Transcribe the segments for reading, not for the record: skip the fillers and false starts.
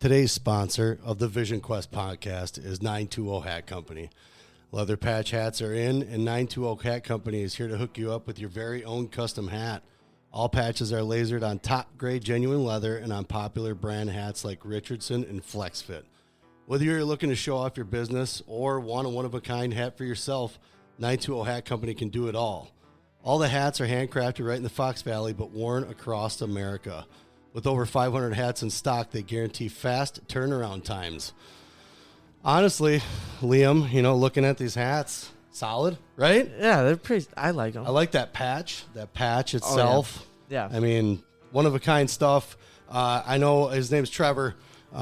Today's sponsor of the Vision Quest podcast is 920 Hat Company. Leather patch hats are in, and 920 Hat Company is here to hook you up with your very own custom hat. All patches are lasered on top-grade genuine leather and on popular brand hats like Richardson and FlexFit. Whether you're looking to show off your business or want a one-of-a-kind hat for yourself, 920 Hat Company can do it all. All the hats are handcrafted right in the Fox Valley, but worn across America. With over 500 hats in stock, they guarantee fast turnaround times. Honestly, Liam, looking at these hats, solid, right? Yeah, they're pretty. I like them. I like that patch itself. Oh, yeah. I mean, one-of-a-kind stuff. I know his name's Trevor.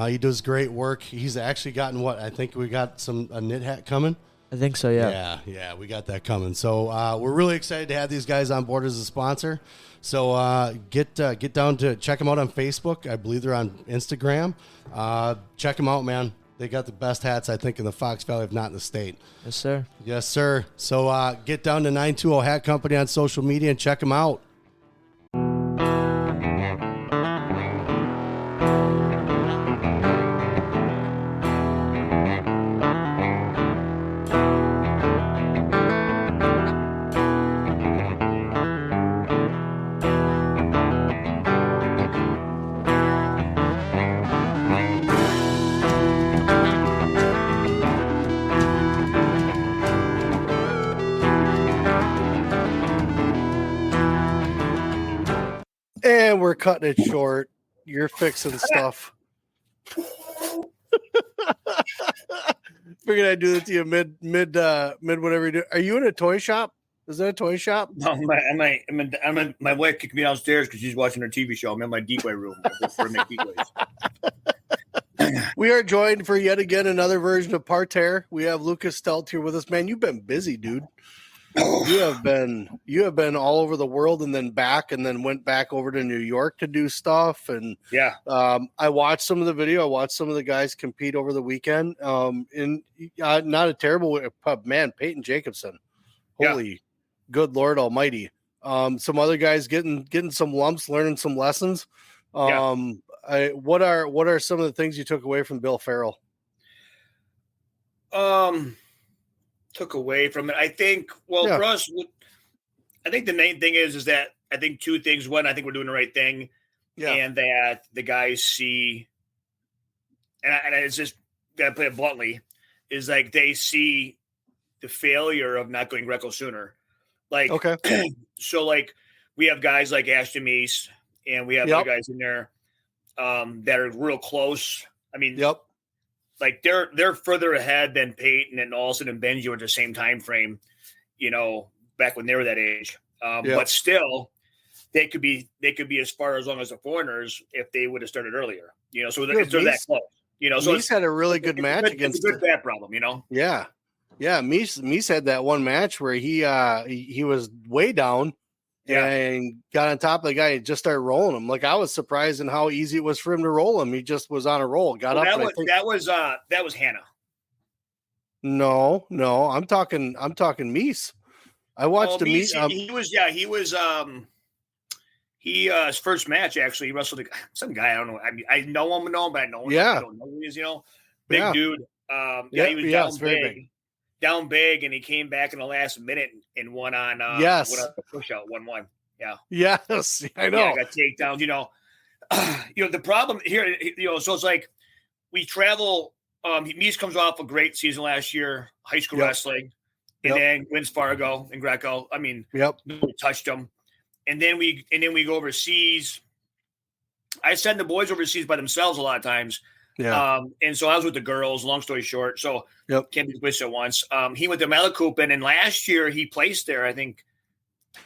He does great work. He's actually gotten I think we got a knit hat coming. I think so, yeah. Yeah, we got that coming. So we're really excited to have these guys on board as a sponsor. So get down to check them out on Facebook. I believe they're on Instagram. Check them out, man. They got the best hats, I think, in the Fox Valley, if not in the state. Yes, sir. Yes, sir. So get down to 920 Hat Company on social media and check them out. And we're cutting it short. You're fixing stuff. Figured I'd do that to you mid whatever you do. Are you in a toy shop? Is that a toy shop? No, my wife kicked me downstairs because she's watching her TV show. I'm in my decoy room. We are joined for yet again another version of Par Terre. We have Lucas Steldt here with us. Man, you've been busy, dude. You have been all over the world and then back and then went back over to New York to do stuff. And yeah, I watched some of the video. I watched some of the guys compete over the weekend. Not a terrible man, Peyton Jacobson. Holy good Lord Almighty. Some other guys getting some lumps, learning some lessons. What are some of the things you took away from Bill Farrell? Took away from it. I think, for us, I think the main thing is that I think two things. One, I think we're doing the right thing, and that the guys see, and it's just gotta put it bluntly, is like they see the failure of not going Greco sooner. Like, okay, so like we have guys like Ashton Meese, and we have other guys in there that are real close. I mean, like they're further ahead than Peyton and Olsen and Benji were at the same time frame, back when they were that age. But still, they could be as far as long as the foreigners if they would have started earlier. So they're that close. So Meese had a really good match against. It's a good bat problem, Yeah. Meese had that one match where he was way down. And got on top of the guy and just started rolling him. Like I was surprised in how easy it was for him to roll him. He just was on a roll. Got up. That was Hannah. No, I'm talking Meese. I watched Meese. His first match actually he wrestled some guy. I don't know. I mean, I know him, but I know him. I don't know who he is. Big dude. He was down big. Down big, and he came back in the last minute and won on push out 1-1. Yeah. Yes, I know. Yeah, got takedowns. The problem here, so it's like we travel. Meese comes off a great season last year, high school wrestling, and then wins Fargo and Greco. I mean, nobody touched him. And then we go overseas. I send the boys overseas by themselves a lot of times. Yeah. And so I was with the girls, long story short. So can't be twisted at once. He went to Malakupin, and last year he placed there, I think,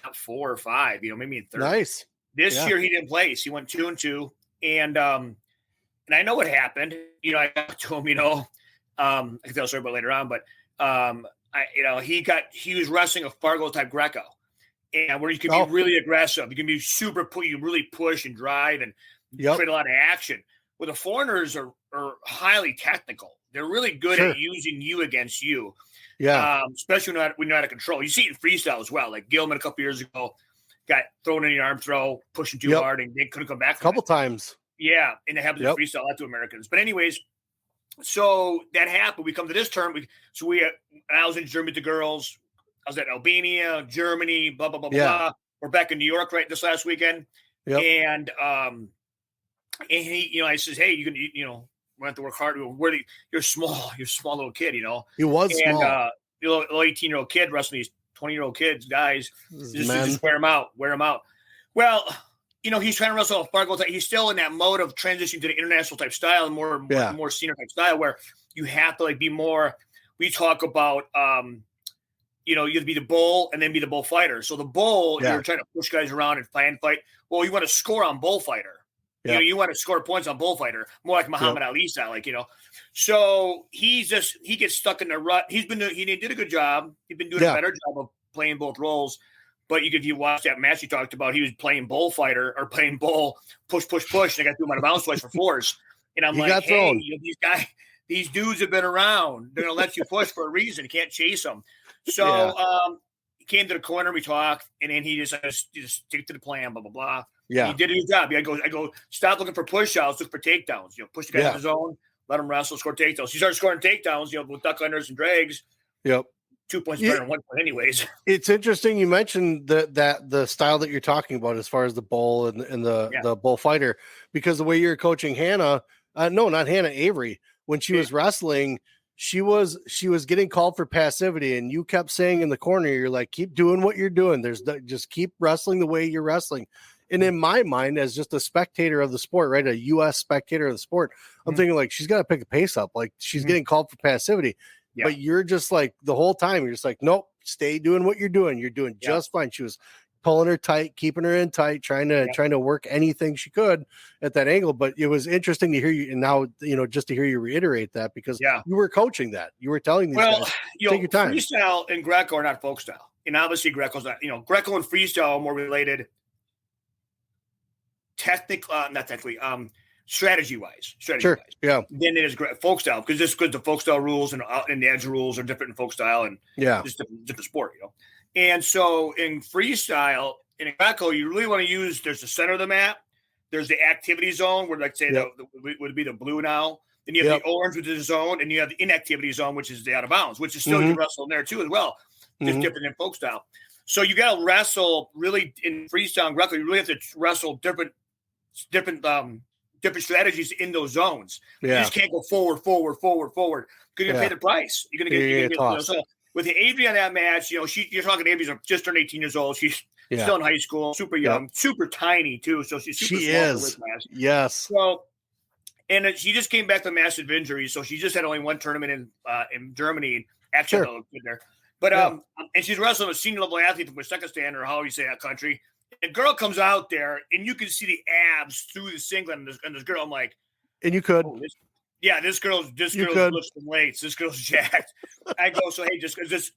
top 4 or 5, maybe in third. Nice. This year he didn't place. He went 2-2. And I know what happened. I talked to him, I can tell a story about later on, but he was wrestling a Fargo type Greco. And where you can be really aggressive. You can be you really push and drive and create a lot of action. Well, the foreigners are highly technical. They're really good at using you against you. Yeah. Especially when you're out of control. You see it in freestyle as well. Like Gilman a couple years ago got thrown in the arm throw, pushing too hard, and they couldn't come back. A couple times. Yeah, and it happens to freestyle that to Americans. But anyways, so that happened. We come to this term. I was in Germany with the girls. I was at Albania, Germany, blah, blah, blah, blah. We're back in New York this last weekend. Yep. And he, I says, hey, you can, we have to work hard. You're small. You're a small little kid, He was small. And, little 18-year-old kid wrestling these 20-year-old kids, guys. Just wear them out. Well, he's trying to wrestle a Fargo type. He's still in that mode of transitioning to the international type style and more senior type style where you have to be more. We talk about, you have to be the bull and then be the bullfighter. So the bull, you're trying to push guys around and fight. Well, you want to score on bullfighter. Yeah. You want to score points on bullfighter, more like Muhammad Ali style, So he gets stuck in the rut. He did a good job. He's been doing a better job of playing both roles. But if you watch that match you talked about, he was playing bullfighter or playing bull, push, and I got to do him on a bounce twice for fours. And I'm these dudes have been around. They're going to let you push for a reason. You can't chase them. So he came to the corner, we talked, and then he just stick to the plan, blah, blah, blah. Yeah. He did his job. I go, stop looking for push-outs, look for takedowns. Push the guy in the zone, let him wrestle, score takedowns. He started scoring takedowns, with duck unders and drags. Yep. 2 points better than 1 point anyways. It's interesting you mentioned the style that you're talking about as far as the bull and the bullfighter, because the way you're coaching Hannah, not Hannah, Avery, when she was wrestling, she was getting called for passivity, and you kept saying in the corner, you're like, keep doing what you're doing. Just keep wrestling the way you're wrestling. And in my mind, as just a spectator of the sport, right, a U.S. spectator of the sport, I'm thinking she's got to pick a pace up. She's getting called for passivity. Yeah. But you're just the whole time, you're just nope, stay doing what you're doing. You're doing just fine. She was pulling her tight, keeping her in tight, trying to work anything she could at that angle. But it was interesting to hear you, and now, just to hear you reiterate that, because you were coaching that. You were telling these guys, take your time. Freestyle and Greco are not folk style. And obviously Greco's not, Greco and freestyle are more related strategy-wise. Sure. Yeah. Then it is folk style, because the folk style rules and the edge rules are different in folk style, and it's different sport, And so in freestyle, in Greco, you really want to use, there's the center of the map, there's the activity zone where, would be the blue now. Then you have the orange, which is the zone, and you have the inactivity zone, which is the out of bounds, which is still you wrestle in there too as well. Just different than folk style. So you got to wrestle really in freestyle and Greco. You really have to wrestle different strategies in those zones. You just can't go forward. Because you're going to pay the price. You're going to get tossed. So with Avery on that match, you're talking Avery's just turned 18 years old. She's still in high school, super young, super tiny too. So she's super small. Yes. So, and she just came back with a massive injury. So she just had only one tournament in Germany. Actually, good there. But and she's wrestling a senior level athlete from Uzbekistan, or how you say that country. And girl comes out there, and you can see the abs through the singlet. And this girl, I'm like, and you could, this girl's lifting weights. This girl's jacked. I go, so hey,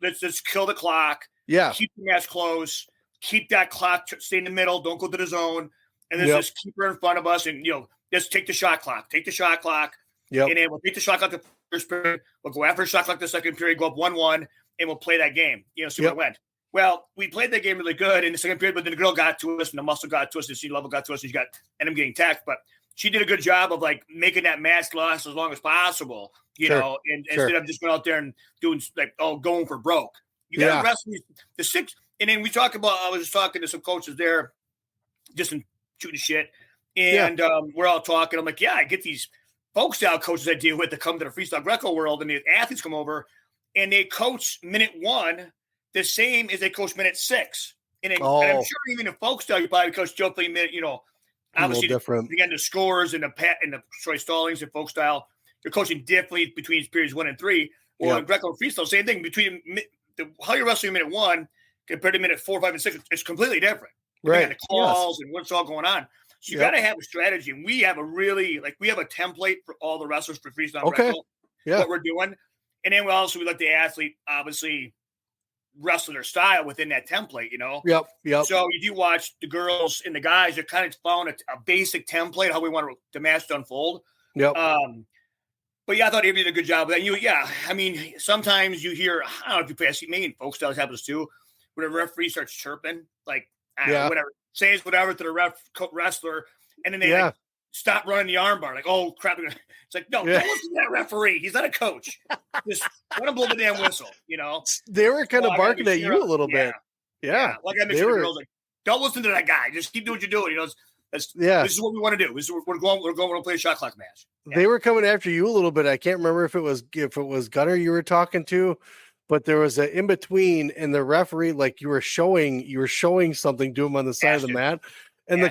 let's kill the clock. Yeah, keep the match close. Keep that clock, stay in the middle. Don't go to the zone. And then just keep her in front of us, and just take the shot clock. Take the shot clock. Yeah, and then we'll take the shot clock the first period. We'll go after the shot clock the second period. Go up 1-1, and we'll play that game. See what it went. Well, we played that game really good in the second period, but then the girl got to us, and the muscle got to us, and the senior level got to us, and she ended up getting tacked. But she did a good job of making that match last as long as possible, and instead of just going out there and doing going for broke. You got to wrestle the six. And then I was talking to some coaches there, just shooting shit, and we're all talking. I'm like, I get these folk style coaches I deal with that come to the freestyle Greco world, and the athletes come over, and they coach minute 1 the same as they coach minute 6. And I'm sure even in folk style, you probably coach Joe play minute, obviously different. Again, the scores and the Troy Stallings and folk style, you're coaching differently between periods 1 and 3. Or in Greco freestyle, same thing between how you're wrestling minute 1 compared to minute 4, 5, and 6. It's completely different. Right. The calls and what's all going on. So you got to have a strategy. And we have a template for all the wrestlers for freestyle wrestle, what we're doing. And then we let the athlete obviously wrestle their style within that template, Yep. So if you watch the girls and the guys, they're kind of following a basic template, how we want the match to unfold. Yep. But I thought Avery did a good job of that. I mean, sometimes you hear, I don't know if you pass me in folk styles happens too, where the referee starts chirping, whatever, says whatever to the wrestler, and then they stop running the armbar. Like, oh crap! It's like, no, don't listen to that referee. He's not a coach. Just let him blow the damn whistle. They were kind of barking at you a little bit. Yeah. Like I mentioned, the girls like, don't listen to that guy. Just keep doing what you're doing. This is what we want to do. We're going to play a shot clock match. Yeah. They were coming after you a little bit. I can't remember if it was Gunner you were talking to, but there was an in between, and the referee, like you were showing something to him on the side of the mat, and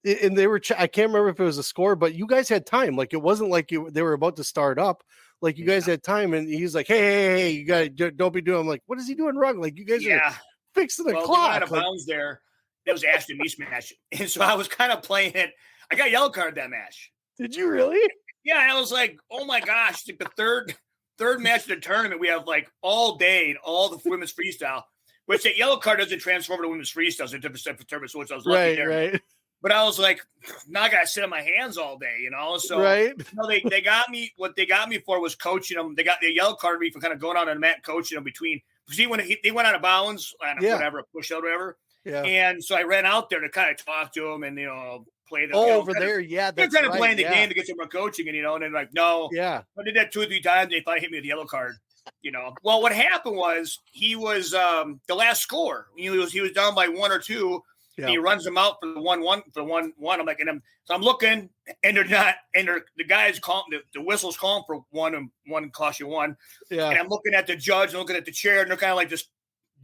they were. I can't remember if it was a score, but you guys had time. Like it wasn't like they were about to start up. Like you guys had time, and he's like, "Hey, you guys don't be doing." I'm like, "What is he doing wrong?" Like you guys are fixing the clock. Out of bounds there. It was Ashton East match, and so I was kind of playing it. I got a yellow card that match. Did you really? Yeah, I was like, oh my gosh, like the third match of the tournament, we have like all day and all the women's freestyle, which that yellow card doesn't transform to women's freestyle. It's a different step for tournament, so I was lucky there. Right. But I was like, now I gotta sit on my hands all day, So they got me. What they got me for was coaching them. They got the yellow card me for kind of going on a mat, coaching them between. Because they went out of bounds on whatever, a push out, whatever. Yeah. And so I ran out there to kind of talk to them and play the over there. They're trying to play in the game to get some more coaching, and they're like, no, I did that 2 or 3 times. They thought he hit me with a yellow card. Well, what happened was he was the last score. He was down by 1 or 2. Yeah. And he runs them out for the 1-1 for 1-1. I'm like, so I'm looking, and they're not, and the guys calling the whistle's calling for 1 and 1 cost you 1. Yeah. And I'm looking at the judge and looking at the chair, and they're kind of like just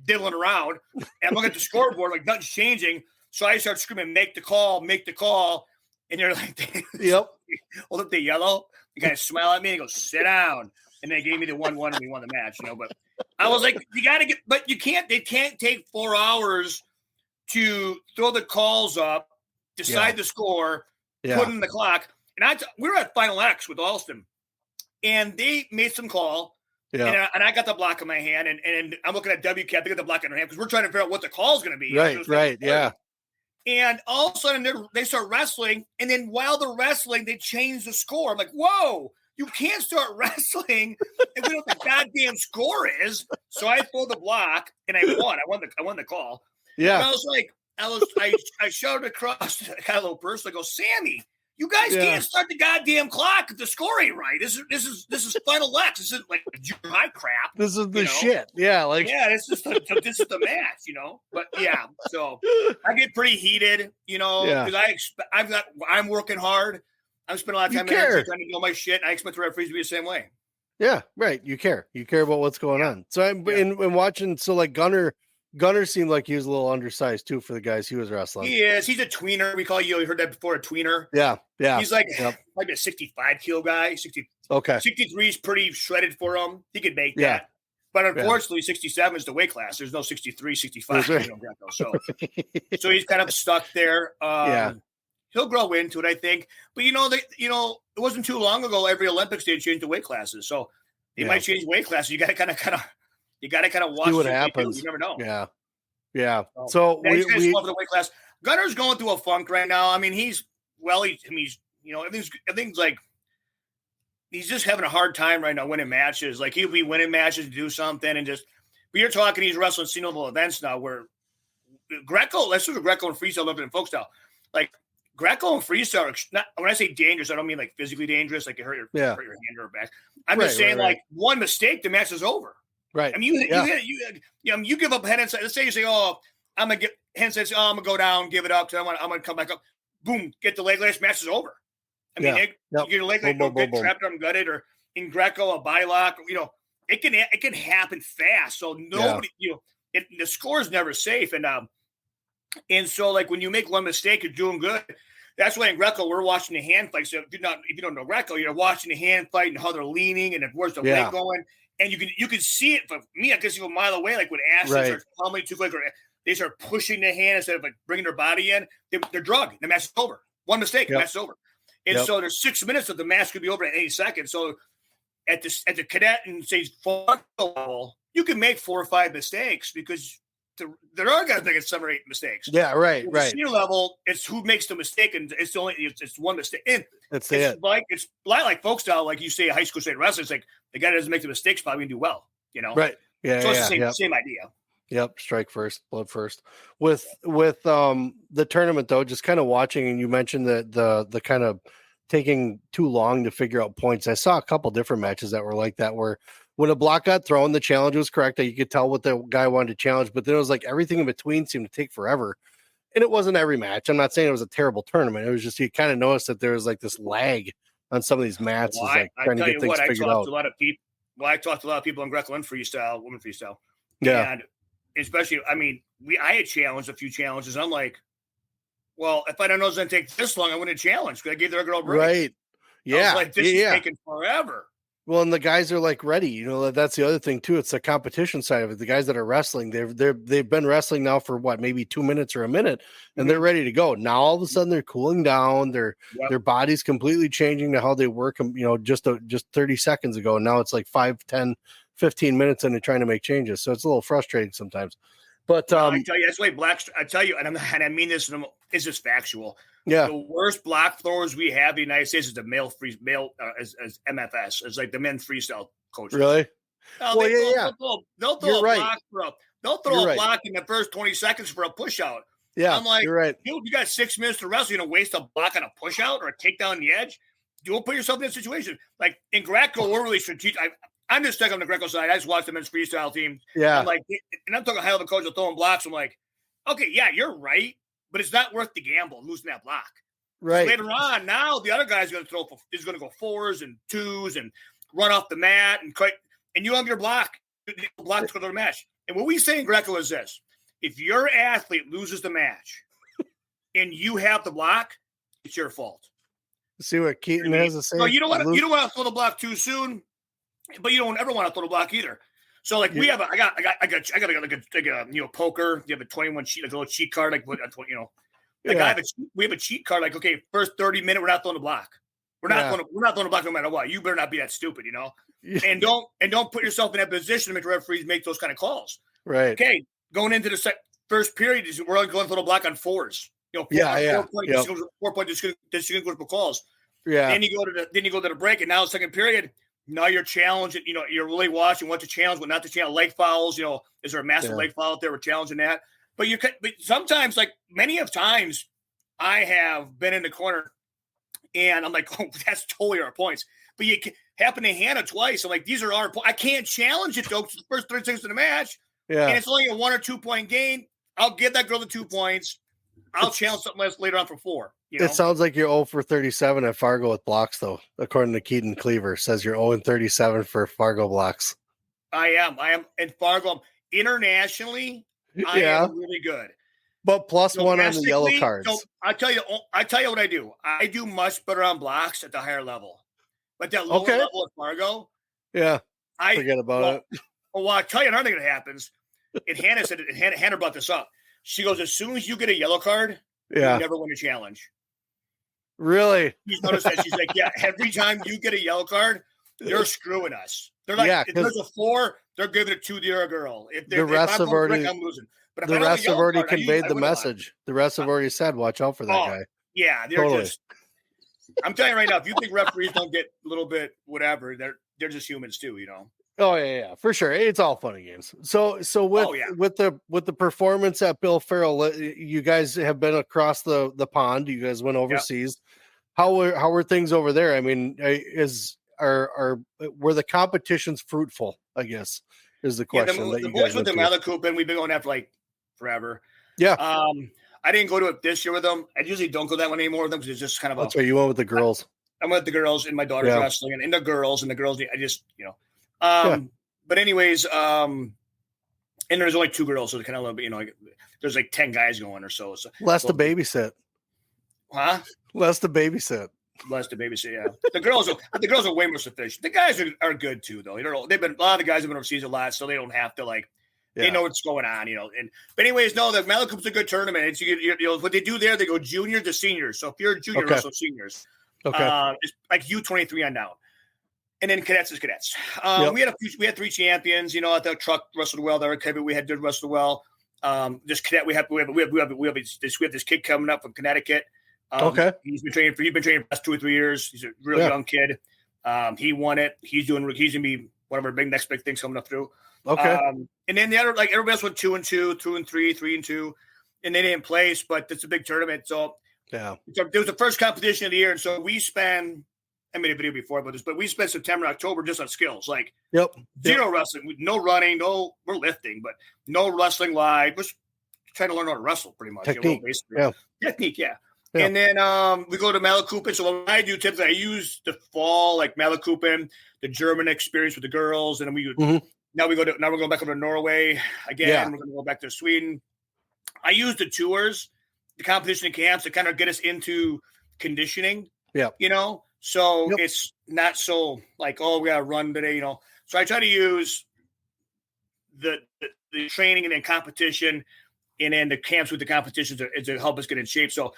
diddling around. And I'm looking at the scoreboard, like nothing's changing. So I start screaming, make the call. And they're like, yep. Hold up the yellow. The guy smile at me and goes, sit down. And they gave me the 1-1 and we won the match, But I was like, they can't take 4 hours to throw the calls up, decide the score, put in the clock. And we were at Final X with Alston, and they made some call. Yeah. And I got the block in my hand, and I'm looking at WCAT. They got the block in their hand because we're trying to figure out what the call is going to be. Right, yeah. And all of a sudden, they start wrestling, and then while they're wrestling, they change the score. I'm like, whoa, you can't start wrestling if we know what the goddamn score is. So I throw the block, and I won. I won the call. Yeah. And I was like, I shouted across, I got a little person. I go, Sammy, you guys can't start the goddamn clock if the score ain't right. This is Final X. This isn't like junior high crap. This is the shit. Yeah, this is the match, But yeah, so I get pretty heated, because I'm working hard. I'm spending a lot of time trying to do my shit. I expect the referees to be the same way. Yeah, right. You care about what's going on. So I'm in watching. So like Gunner seemed like he was a little undersized too for the guys he was wrestling. He is. He's a tweener. We call you heard that before, a tweener. Yeah. He's like maybe a 65 kilo guy. 63 is pretty shredded for him. He could make that. But unfortunately, 67 is the weight class. There's no 63, 65. Right. So he's kind of stuck there. He'll grow into it, I think. But it wasn't too long ago. Every Olympics they changed the weight classes, so they might change weight classes. You got to kind of watch what happens. You never know. Yeah. So we love the weight class. Gunner's going through a funk right now. I mean, he's everything's like he's just having a hard time right now winning matches. Like he'll be winning matches to do something, and just we are talking. He's wrestling single events now where Greco. Let's do the Greco and freestyle living in folk style. Like Greco and freestyle are not, when I say dangerous, I don't mean like physically dangerous, like you hurt your hand or back. I'm just saying like one mistake, the match is over. Right. I mean, you give up head and side. Let's say you say, "Oh, I'm gonna get head and side. Oh, I'm gonna go down, give it up. Because I'm gonna come back up. Boom, get the leg lace. Match is over. I mean, you get a leg lace, get trapped or gutted, or in Greco a bylock. It can happen fast. So nobody, the score is never safe. And so like when you make one mistake, you're doing good. That's why in Greco we're watching the hand fight. So if you don't know Greco, you're watching the hand fight and how they're leaning and where's the leg going. And you can see it from me, I guess, a mile away. Like when Ashley starts pummeling too quick, or they start pushing the hand instead of like bringing their body in, they're drugged. The match is over. One mistake, the match is over. And so there's 6 minutes that the match could be over at any second. So at the cadet and say level, you can make 4 or 5 mistakes because there are guys making 7 or 8 mistakes. Yeah, right. At the senior level, it's who makes the mistake, and it's one mistake. And it's like folk style, like you say, high school state wrestling. It's like the guy that doesn't make the mistakes probably gonna do well, Right. Yeah. So it's the same idea. Yep, strike first, blood first. With the tournament though, just kind of watching, and you mentioned that the kind of taking too long to figure out points. I saw a couple different matches that were like that, where when a block got thrown, the challenge was correct. You could tell what the guy wanted to challenge, but then it was like everything in between seemed to take forever. And it wasn't every match. I'm not saying it was a terrible tournament. It was just you kind of noticed that there was like this lag on some of these matches, like trying to get things figured out. I talked to a lot of people in Greco and freestyle, women freestyle. Yeah. And especially, I mean, I had challenged a few challenges. I'm like, well, if I don't know it's going to take this long, I wouldn't challenge because I gave their girl a break. Right. Yeah. Like, this is taking forever. Well, and the guys are like ready. You know, that's the other thing too. It's the competition side of it. The guys that are wrestling, they've been wrestling now for what, maybe 2 minutes or a minute, and they're ready to go. Now all of a sudden they're cooling down. Their body's completely changing to how they work. You know, just 30 seconds ago. Now it's like 5, 10, 15 minutes, and they're trying to make changes. So it's a little frustrating sometimes. But I tell you, that's why I tell you, and I mean this is just factual. Yeah, the worst block throwers we have in the United States is the male as MFS. It's like the men freestyle coaches. Really? They'll throw a block block in the first 20 seconds for a push out. Yeah, I'm like, you're right. You got 6 minutes to wrestle. You're gonna waste a block on a push out or a takedown on the edge. Don't put yourself in that situation. Like in Greco, we're really strategic. I'm just stuck on the Greco side. I just watched the men's freestyle team. Yeah. I'm like, and I'm talking high level coach throwing blocks. I'm like, okay, yeah, you're right, but it's not worth the gamble losing that block. Right. So later on, now the other guy's going to is going to go 4s and 2s and run off the mat and you have your block to go to the match. And what we say in Greco is this: if your athlete loses the match and you have the block, it's your fault. See what Keaton has to say. No, you don't want to throw the block too soon. But you don't ever want to throw the block either. So like we have I got a poker. You have a 21 sheet, like a little cheat card, like we have a cheat card. Like, okay, first 30 minutes, we're not throwing the block. We're not throwing the block no matter what. You better not be that stupid, you know. And don't put yourself in that position to make referees make those kind of calls. Right. Okay, going into the first period, we're only going to throw the block on 4s. You know, 4 point distinguishable calls. Yeah. Then you go to the break, and now the second period. Now you're challenging, you know, you're really watching what to challenge, what not to challenge. Leg fouls, you know, is there a massive leg foul out there? We're challenging that. But sometimes, like many of times, I have been in the corner and I'm like, oh, that's totally our points. But you happen to hand it twice. I'm like, these are our points. I can't challenge it, though, the first 30 seconds of the match. Yeah. And it's only a 1 or 2 point gain. I'll give that girl the 2 points. I'll challenge something else later on for 4. You know? It sounds like you're 0 for 37 at Fargo with blocks, though. According to Keaton Cleaver, says you're 0 and 37 for Fargo blocks. I am in Fargo. Internationally, I am really good. But plus 1 on the yellow cards. So I tell you what I do. I do much better on blocks at the higher level. But that lower level at Fargo, forget about it. Well, I'll tell you another thing that happens. And Hannah said it. Hannah brought this up. She goes, as soon as you get a yellow card, you never win a challenge. Really? She's noticed that. She's like, yeah, every time you get a yellow card, they're screwing us. They're like, if there's a 4, they're giving it to the other girl. If the rest have already, I'm losing. But the rest have already conveyed the message. The rest have already said, watch out for that guy. Yeah, they're just. I'm telling you right now, if you think referees don't get a little bit whatever, they're just humans too, you know. Oh yeah, for sure. It's all fun and games. So with the performance at Bill Farrell, you guys have been across the pond. You guys went overseas. Yep. How were things over there? I mean, were the competitions fruitful? I guess is the question. The boys with the Malacoop, and we've been going after like forever. Yeah. I didn't go to it this year with them. I usually don't go that one anymore with them because it's just kind of. That's why you went with the girls. I went with the girls and my daughter's wrestling and the girls. I just But anyways, and there's only 2 girls, so it's kind of a little bit, you know, there's like 10 guys going or so. Less to babysit. Huh? Less to babysit. Yeah. The girls are way more sufficient. The guys are good too, though. You know, a lot of the guys have been overseas a lot, so they don't have to they know what's going on, you know. But anyways, no, the Malacoop's a good tournament. It's you know what they do there. They go junior to seniors. So if you're a junior, also seniors. Okay. It's like U23 on down. And then cadets is cadets. We had 3 champions. You know, I thought Truck wrestled well. There, Kevin, we had did wrestle well. This cadet, we have this kid coming up from Connecticut. He's been training for the past 2 or 3 years. He's a really young kid. He won it. He's gonna be one of our next big things coming up through. Okay. And then the other, like everybody else went 2-2, 2-3, 3-2, and they didn't place, but it's a big tournament. So yeah, it was the first competition of the year. And so we spent, I made a video before about this, but we spent September, October just on skills, like zero wrestling, no running, we're lifting, but no wrestling live. We're trying to learn how to wrestle pretty much. Technique. Technique. Yeah. And then we go to Malakupin. So what I do typically, I use the fall, like Malakupin, the German experience with the girls. And then now we're going back over to Norway again. Yeah. We're going to go back to Sweden. I use the tours, the competition camps to kind of get us into conditioning. Yeah. So it's not so like, oh, we got to run today, So I try to use the training and then competition and then the camps with the competitions to help us get in shape. So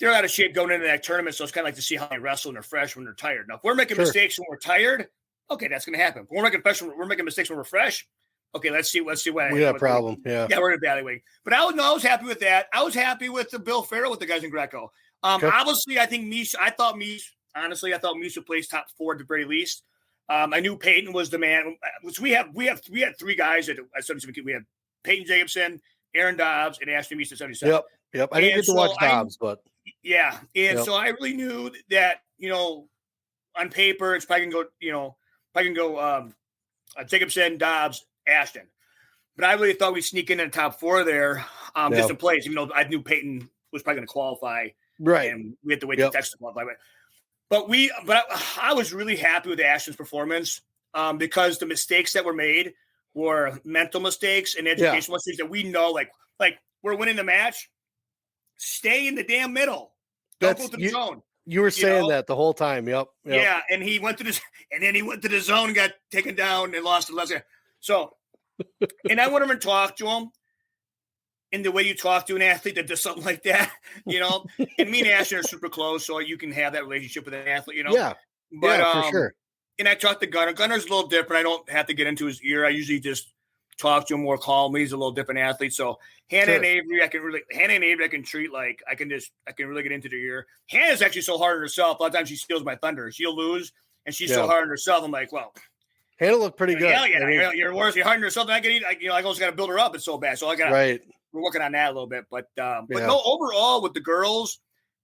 they're out of shape going into that tournament. So it's kind of like to see how they wrestle when they're fresh, when they're tired. Now, if we're making mistakes when we're tired, okay, that's going to happen. If we're making mistakes when we're fresh. Okay, let's see what we got a problem. Yeah, we're evaluating. But I was happy with that. I was happy with the Bill Farrell with the guys in Greco. Obviously, I think Mish. Honestly, I thought Mish would place top 4 at the very least. I knew Peyton was the man. So we had 3 guys at 77. We had Peyton Jacobson, Aaron Dobbs, and Ashton Mish at 77. Yep. I didn't get to watch Dobbs, but so I really knew that on paper it's probably gonna go Jacobson, Dobbs, Ashton. But I really thought we'd sneak in the top 4 there just in place, even though I knew Peyton was probably going to qualify. Right. And we had to wait to Texas to qualify. But I was really happy with Ashton's performance because the mistakes that were made were mental mistakes and educational mistakes that we know, like we're winning the match. Stay in the damn middle. Don't go to the zone. You were saying that the whole time. Yep. Yeah, and he went to the zone and got taken down and lost the last guy. So, and I went over and talked to him in the way you talk to an athlete that does something like that, And me and Ashton are super close, so you can have that relationship with an athlete, Yeah. But for sure. And I talked to Gunnar. Gunner's a little different. I don't have to get into his ear. I usually just talk to him more calmly. He's a little different athlete. So Hannah and Avery, I can treat like I can really get into their ear. Hannah's actually so hard on herself. A lot of times she steals my thunder. She'll lose, and she's so hard on herself. I'm like, well, Hannah looked pretty good. You're worse. You're hard on yourself than I can eat. I also got to build her up. It's so bad. So we're working on that a little bit. But no, overall with the girls,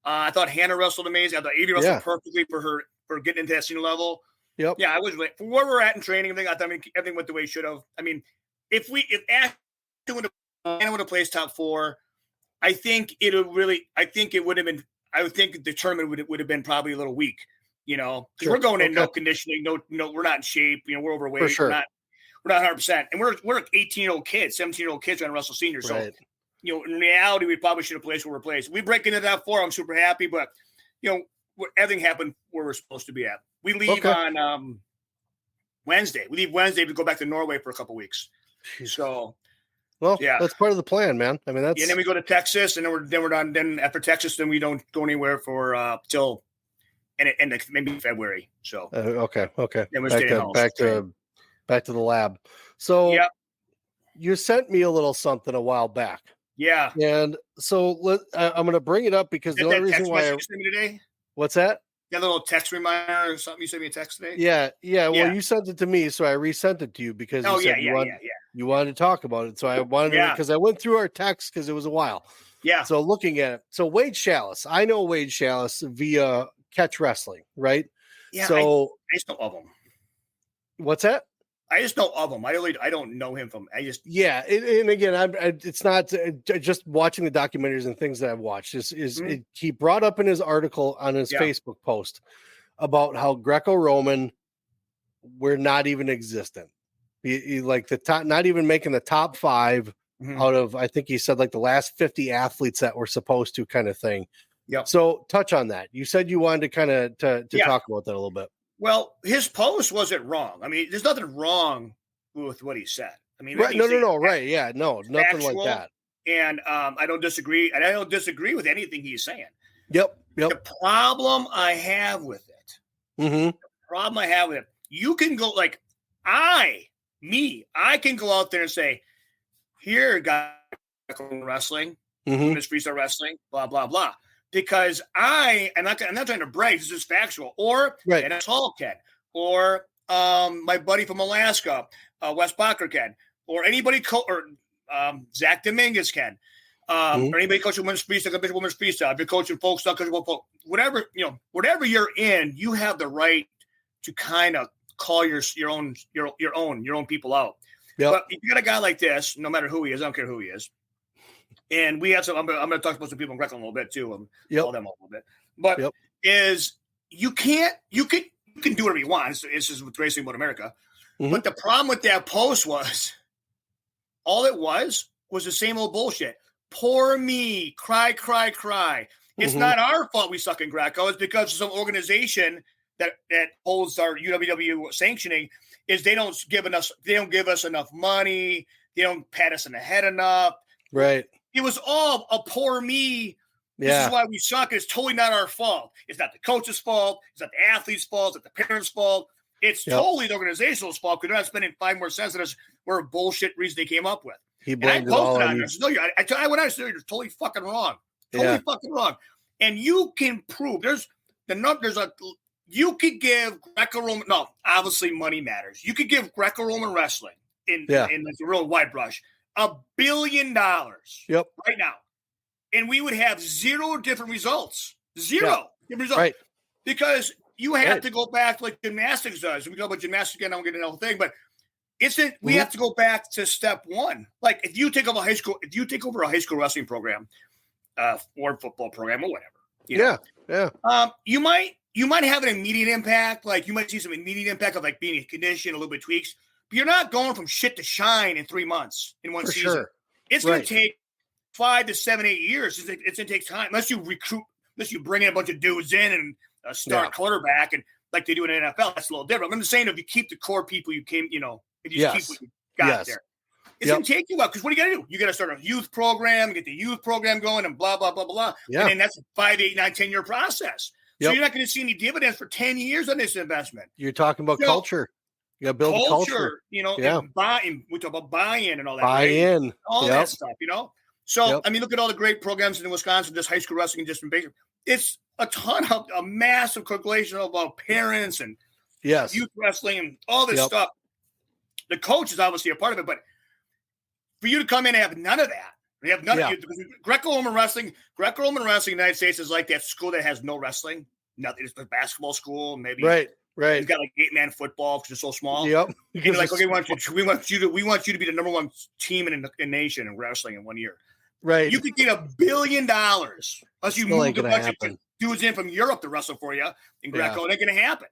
I thought Hannah wrestled amazing. I thought Avery wrestled perfectly for getting into that senior level. Yep. Yeah, I was for where we're at in training. I think everything went the way it should have. I mean, if Ashton would have placed top 4, I think it would have been. I would think the tournament would have been probably a little weak, because we're going in no conditioning, no, we're not in shape, we're overweight, for sure. We're not 100%, and we're 18-year-old kids, 17-year-old kids trying to wrestle seniors. Right. So, in reality, we probably should have placed where we're placed. We break into that 4. I'm super happy, but everything happened where we're supposed to be at. We leave on Wednesday. We leave Wednesday to go back to Norway for a couple weeks. So, that's part of the plan, man. I mean, and then we go to Texas, and then we're done. Then after Texas, then we don't go anywhere for till maybe February. So okay. Then we're back to the lab. So you sent me a little something a while back. Yeah, and so I'm going to bring it up because the only reason why you sent me today. What's that? That little text reminder or something you sent me a text today? Yeah. Well, you sent it to me, so I resent it to you because you wanted to talk about it. So I wanted to, because I went through our text because it was a while. Yeah. So looking at it, so Wade Chalice, I know Wade Chalice via Catch Wrestling, right? Yeah. So I just know of him. What's that? I just know of him. I don't know him from. And again, it's not just watching the documentaries and things that I've watched. He brought up in his article on his Facebook post about how Greco-Roman were not even existent. He like the top, not even making the top 5 out of, I think he said like the last 50 athletes that were supposed to, kind of thing. Yeah. So touch on that. You said you wanted to kind of to talk about that a little bit. Well, his post wasn't wrong. I mean, there's nothing wrong with what he said. I mean, right? No, right? Yeah, no, nothing like that. And I don't disagree. And I don't disagree with anything he's saying. Yep. The problem I have with it, you can go like I can go out there and say, here, guys, wrestling, this freestyle wrestling, blah blah blah. Because I'm not trying to brag. This is factual. Or and a tall cat, or my buddy from Alaska, Wes Bacher can, or anybody Zach Dominguez can, or anybody coaching women's freestyle, coach women's freestyle. If you're coaching folk style, whatever you're in, you have the right to kind of call your own people out. Yep. But if you got a guy like this, no matter who he is, I don't care who he is. And we have some. I'm going to talk about some people in Greco a little bit too. Call them a little bit. But is you can do whatever you want. It's just with Racing About America. Mm-hmm. But the problem with that post was, all it was the same old bullshit. Poor me, cry. It's not our fault we suck in Greco. It's because of some organization that holds our UWW sanctioning. Is they don't give us enough money. They don't pat us in the head enough. Right. It was all a poor me. This is why we suck. It's totally not our fault. It's not the coach's fault. It's not the athlete's fault. It's not the parents' fault. It's totally the organization's fault because they're not spending 5 more cents on us for a bullshit reason they came up with. He blamed it all on you. I went out and said, you're totally fucking wrong. Totally fucking wrong. And you can prove you could give Greco-Roman, no, obviously money matters. You could give Greco-Roman wrestling in the real wide brush $1 billion right now. And we would have 0 different results. 0 different results. Right. Because you have to go back like gymnastics does. We go about gymnastics again, I don't get into the whole thing, but we have to go back to step 1. Like if you take over a high school wrestling program, or football program or whatever. You might have an immediate impact. Like you might see some immediate impact of like being in condition, a little bit of tweaks, but you're not going from shit to shine in 3 months in one season. Sure. It's going to take 5 to 7, 8 years. It's going to take time unless you bring in a bunch of dudes in and start quarterback and like they do in the NFL. That's a little different. I'm just saying if you keep the core people you came, if you keep what you got there. It's going to take you out because what do you got to do? You got to start a youth program, get the youth program going and blah, blah, blah, blah. Yeah. And then that's a 5, 8, 9, 10 year process. So you're not going to see any dividends for 10 years on this investment. You're talking about culture. You got to build culture. And buy-in. We talk about buy-in and all that. Buy-in. Right? All that stuff, So, I mean, look at all the great programs in Wisconsin, this high school wrestling and just basic. It's a massive calculation about parents and youth wrestling and all this stuff. The coach is obviously a part of it, but for you to come in and have none of that, you have none of it. Greco-Roman wrestling in the United States is like that school that has no wrestling, nothing. It's a basketball school, maybe. Right. You've got like 8-man football because it's so small. Yep. You're like, okay, we want you to be the number 1 team in the nation in wrestling in 1 year. Right. You could get $1 billion unless you move a bunch of dudes in from Europe to wrestle for you in Greco. It ain't going to happen.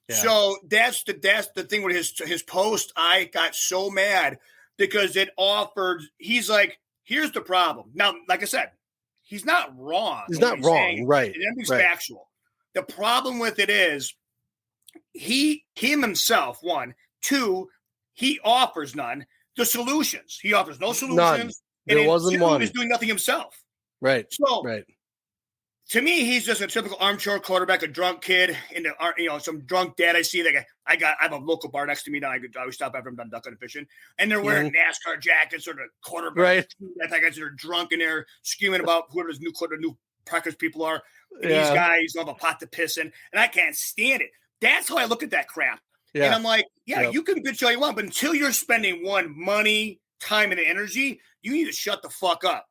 Yeah. So that's the thing with his post. I got so mad because it offered. He's like, here's the problem. Now, like I said, he's not wrong. He's not wrong, right? Everything's factual. The problem with it is him himself. 1, 2, he offers none. The solutions he offers no solutions. None. There wasn't one. He's doing nothing himself. Right. So, to me, he's just a typical armchair quarterback, a drunk kid, some drunk dad. I see I have a local bar next to me now. I always stop after I'm done ducking and fishing, and they're wearing NASCAR jackets or the quarterback. Right. I think they're drunk and they're screaming about whoever the new practice people are. And these guys have a pot to piss in, and I can't stand it. That's how I look at that crap. Yeah. And I'm like, you can bitch all you want, but until you're spending money, time, and energy, you need to shut the fuck up.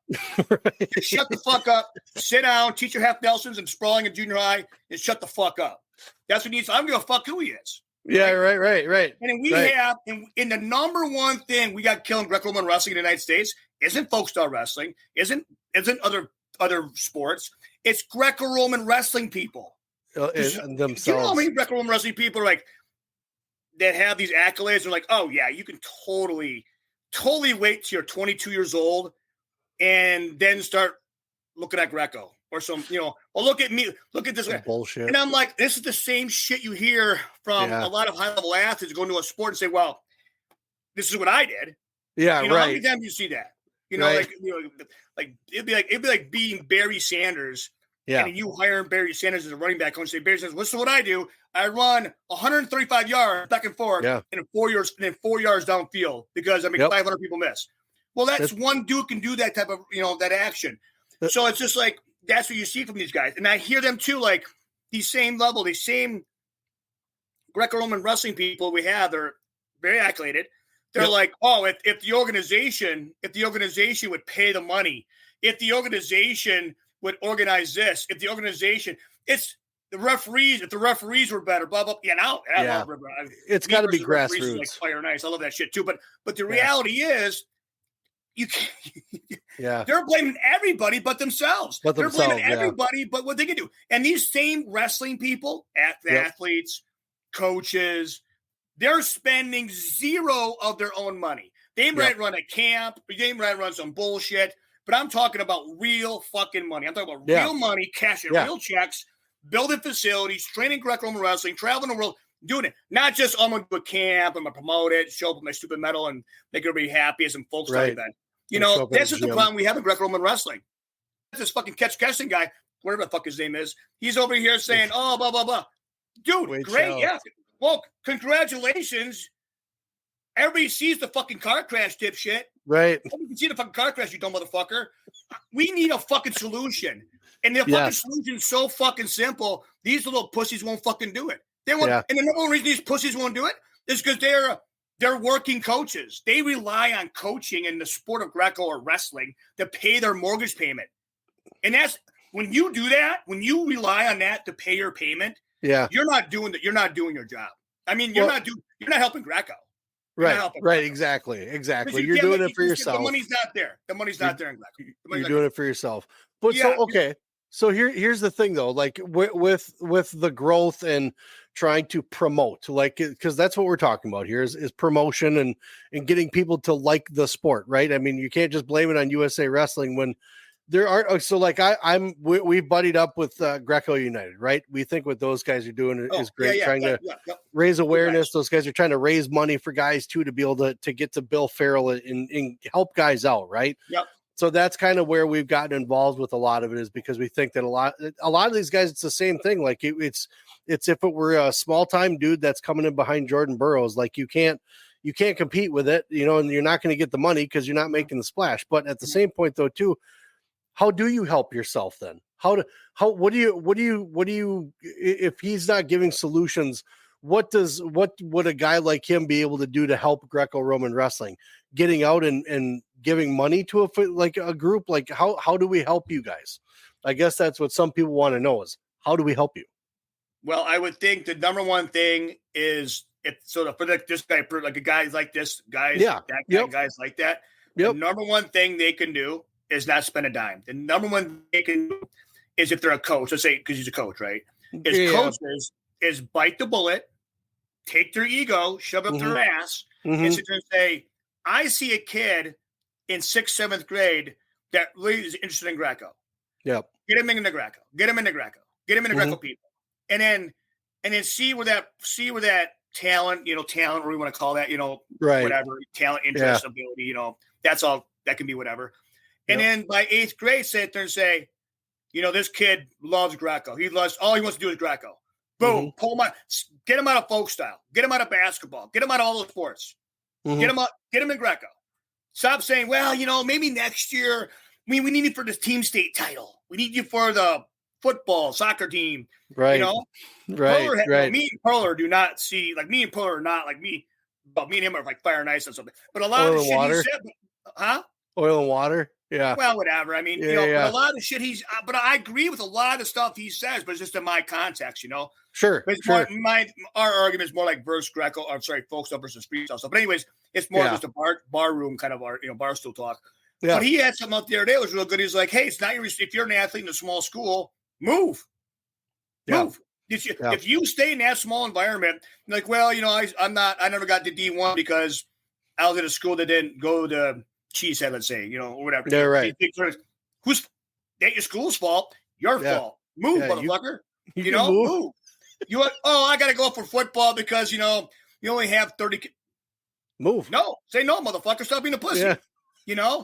Right. Shut the fuck up. Sit down, teach your half Nelsons and sprawling in junior high, and shut the fuck up. That's what he needs. I don't give a fuck who he is. Yeah, right. And we have, in the number 1 thing we got killing Greco-Roman wrestling in the United States isn't folk style wrestling, isn't other sports. It's Greco-Roman wrestling people. Themselves. You know how many Greco-Roman wrestling people are like that have these accolades? They're like, oh yeah, you can totally wait till you're 22 years old and then start looking at Greco or some, well, look at me, look at this guy. Bullshit. And I'm like, this is the same shit you hear from a lot of high-level athletes go into a sport and say, well, this is what I did. Yeah, right. How many times do you see that? Like it'd be like being Barry Sanders. Yeah. And you hire Barry Sanders as a running back coach and say, Barry Sanders, listen to what I do. I run 135 yards back and forth in 4 years, and then 4 yards downfield because 500 people miss. Well, that's one dude can do that type of, that action. So it's just like, that's what you see from these guys. And I hear them too, like these same Greco-Roman wrestling people we have, they're very accoladed. They're like, oh, if the organization would pay the money, if the organization would organize this, if the organization, it's the referees, if the referees were better, blah, blah, it's got to be grassroots. Like fire and ice. I love that shit too. But the reality is, you can't, they're blaming everybody but themselves. They're blaming everybody but what they can do. And these same wrestling people, athletes, coaches, they're spending zero of their own money. They might run a camp. They might run some bullshit. But I'm talking about real fucking money. I'm talking about real money, cashing real checks, building facilities, training Greco-Roman wrestling, traveling the world, doing it. Not just, I'm going to do a camp, I'm going to promote it, show up with my stupid medal, and make everybody happy as some folks tell you that. You know, this is the problem we have in Greco-Roman wrestling. This fucking catch-casting guy, whatever the fuck his name is, he's over here saying, oh, blah, blah, blah. Dude, great, Well, congratulations. Everybody sees the fucking car crash, dipshit. Right. You can see the fucking car crash, you dumb motherfucker. We need a fucking solution. And the fucking solution is so fucking simple. These little pussies won't fucking do it. They won't. And the number one reason these pussies won't do it is because they're working coaches. They rely on coaching in the sport of Greco or wrestling to pay their mortgage payment. And that's when you do that, when you rely on that to pay your payment, you're not doing that. You're not doing your job. I mean, you're not helping Greco. Right. Exactly. You're doing it for yourself. The money's not there. The money's not there in Greco. You're doing it for yourself. But so here's the thing though, like with the growth and trying to promote, like, because that's what we're talking about here is promotion and getting people to like the sport, right? I mean, you can't just blame it on USA Wrestling when there are. So like we buddied up with Greco United, right? We think what those guys are doing is great, trying to raise awareness. Those guys are trying to raise money for guys too, to be able to get to Bill Farrell and help guys out, right? Yep. So that's kind of where we've gotten involved with a lot of it, is because we think that a lot of these guys, it's the same thing. Like it's if it were a small time dude that's coming in behind Jordan Burroughs, like you can't compete with it, you know, and you're not going to get the money because you're not making the splash. But at the same point though, too, how do you help yourself then? What do you, if he's not giving solutions, what would a guy like him be able to do to help Greco-Roman wrestling? Getting out and giving money to a group, like how do we help you guys? I guess that's what some people want to know, is how do we help you? Well, I would think the number one thing is for this guy, like a guy like this, guys like that. The number one thing they can do is not spend a dime. The number one thing they can do is, if they're a coach, let's say, because he's a coach, right? Coaches is bite the bullet, take their ego, shove it up their ass, and sit there and say, I see a kid in 6th, 7th grade that really is interested in Greco. Yep. Get him into Greco. Get him into Greco. Get him into Greco people. And then see where that talent, whatever you want to call that, whatever, talent, interest, ability, that's all, that can be whatever. And then by 8th grade, sit there and say, this kid loves Greco. All he wants to do is Greco. Boom, pull him out, get him out of folk style, get him out of basketball, get him out of all those sports. Get him in Greco. Stop saying, well, maybe next year, we need you for the team state title. We need you for the football, soccer team. Right. Right. Me and Perler do not see, like, me and Perler are not like me, but me and him are like fire and ice and something. But a lot of the shit he said, oil and water. Yeah. Well, whatever. I mean, but a lot of the shit but I agree with a lot of the stuff he says, but it's just in my context, Sure. Our argument is more like versus Greco, folk stuff versus freestyle stuff. But anyways, it's more just a bar room kind of bar stool talk. Yeah. But he had something out the other day that was real good. He's like, hey, it's not if you're an athlete in a small school, move. Move. If you stay in that small environment, like, well, I never got to D1 because I was in a school that didn't go to Cheesehead, let's say, or whatever. Yeah, right. Who's that? Your school's fault. Your fault. Move, motherfucker. Move. I got to go for football because, you only have 30. Move. No, say no, motherfucker. Stop being a pussy. Yeah.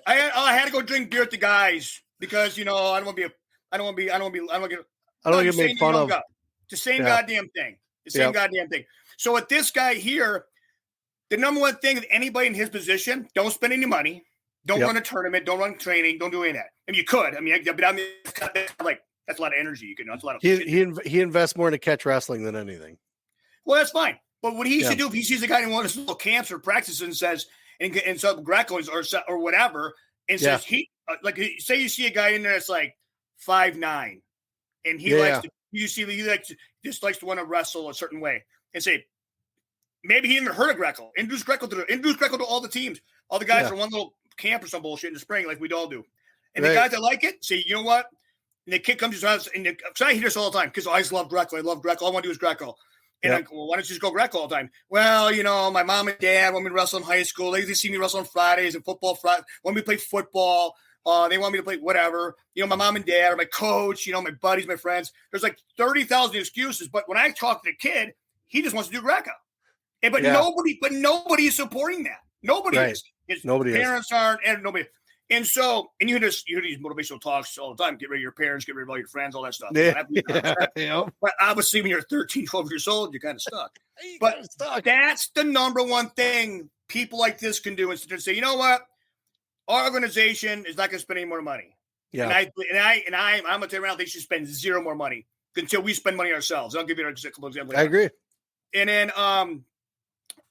I had to go drink beer with the guys because, I don't want to get made fun of. The same goddamn thing. The same goddamn thing. So with this guy here, the number one thing with anybody in his position, don't spend any money. Don't run a tournament. Don't run training. Don't do any of that. I mean, you could. I mean, that's a lot of energy. That's a lot of he invests more into catch wrestling than anything. Well, that's fine. But what he should do if he sees a guy in one of his little camps or practices and says, and so Greco or whatever, and says say you see a guy in there that's like 5'9", and he likes to, just likes to want to wrestle a certain way, and say maybe he even heard of Greco. Introduce Greco to all the teams, all the guys from one little camp or some bullshit in the spring, like we'd all do. And the guys that like it say, you know what? And the kid comes to his house, and I hear this all the time because I just love Greco. I love Greco. All I want to do is Greco. And I go, well, why don't you just go Greco all the time? Well, my mom and dad want me to wrestle in high school. They see me wrestle on Fridays and football Friday. Want me to play football. They want me to play whatever. My mom and dad or my coach, my buddies, my friends. There's like 30,000 excuses. But when I talk to the kid, he just wants to do Greco. But nobody is supporting that. Nobody is. Parents aren't, and nobody. And so, and you hear these motivational talks all the time. Get rid of your parents, get rid of all your friends, all that stuff. But obviously, when you're 13, 12 years old, you're kind of stuck. That's the number one thing people like this can do, is to say, you know what? Our organization is not going to spend any more money. Yeah. I'm going to tell you around, they should spend zero more money until we spend money ourselves. I'll give you a couple examples. I agree. And then,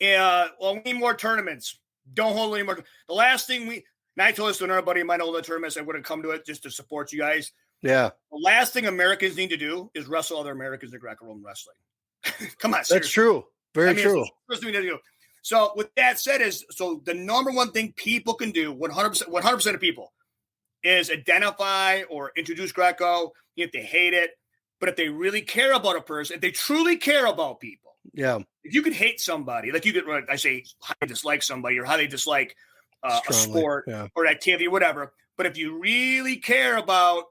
we need more tournaments. Don't hold any more. The last thing and I told this to another buddy of mine, hold the tournaments. I would have come to it just to support you guys. Yeah. The last thing Americans need to do is wrestle other Americans in Greco-Roman wrestling. Come on. Seriously. That's true. Very true. It's the first thing to do. So with that said the number one thing people can do, 100% of people, is identify or introduce Greco if they hate it. But if they really care about a person, if they truly care about people. Yeah. If you could hate somebody, like you could, I say, how they dislike somebody or how they dislike a sport or activity or whatever. But if you really care about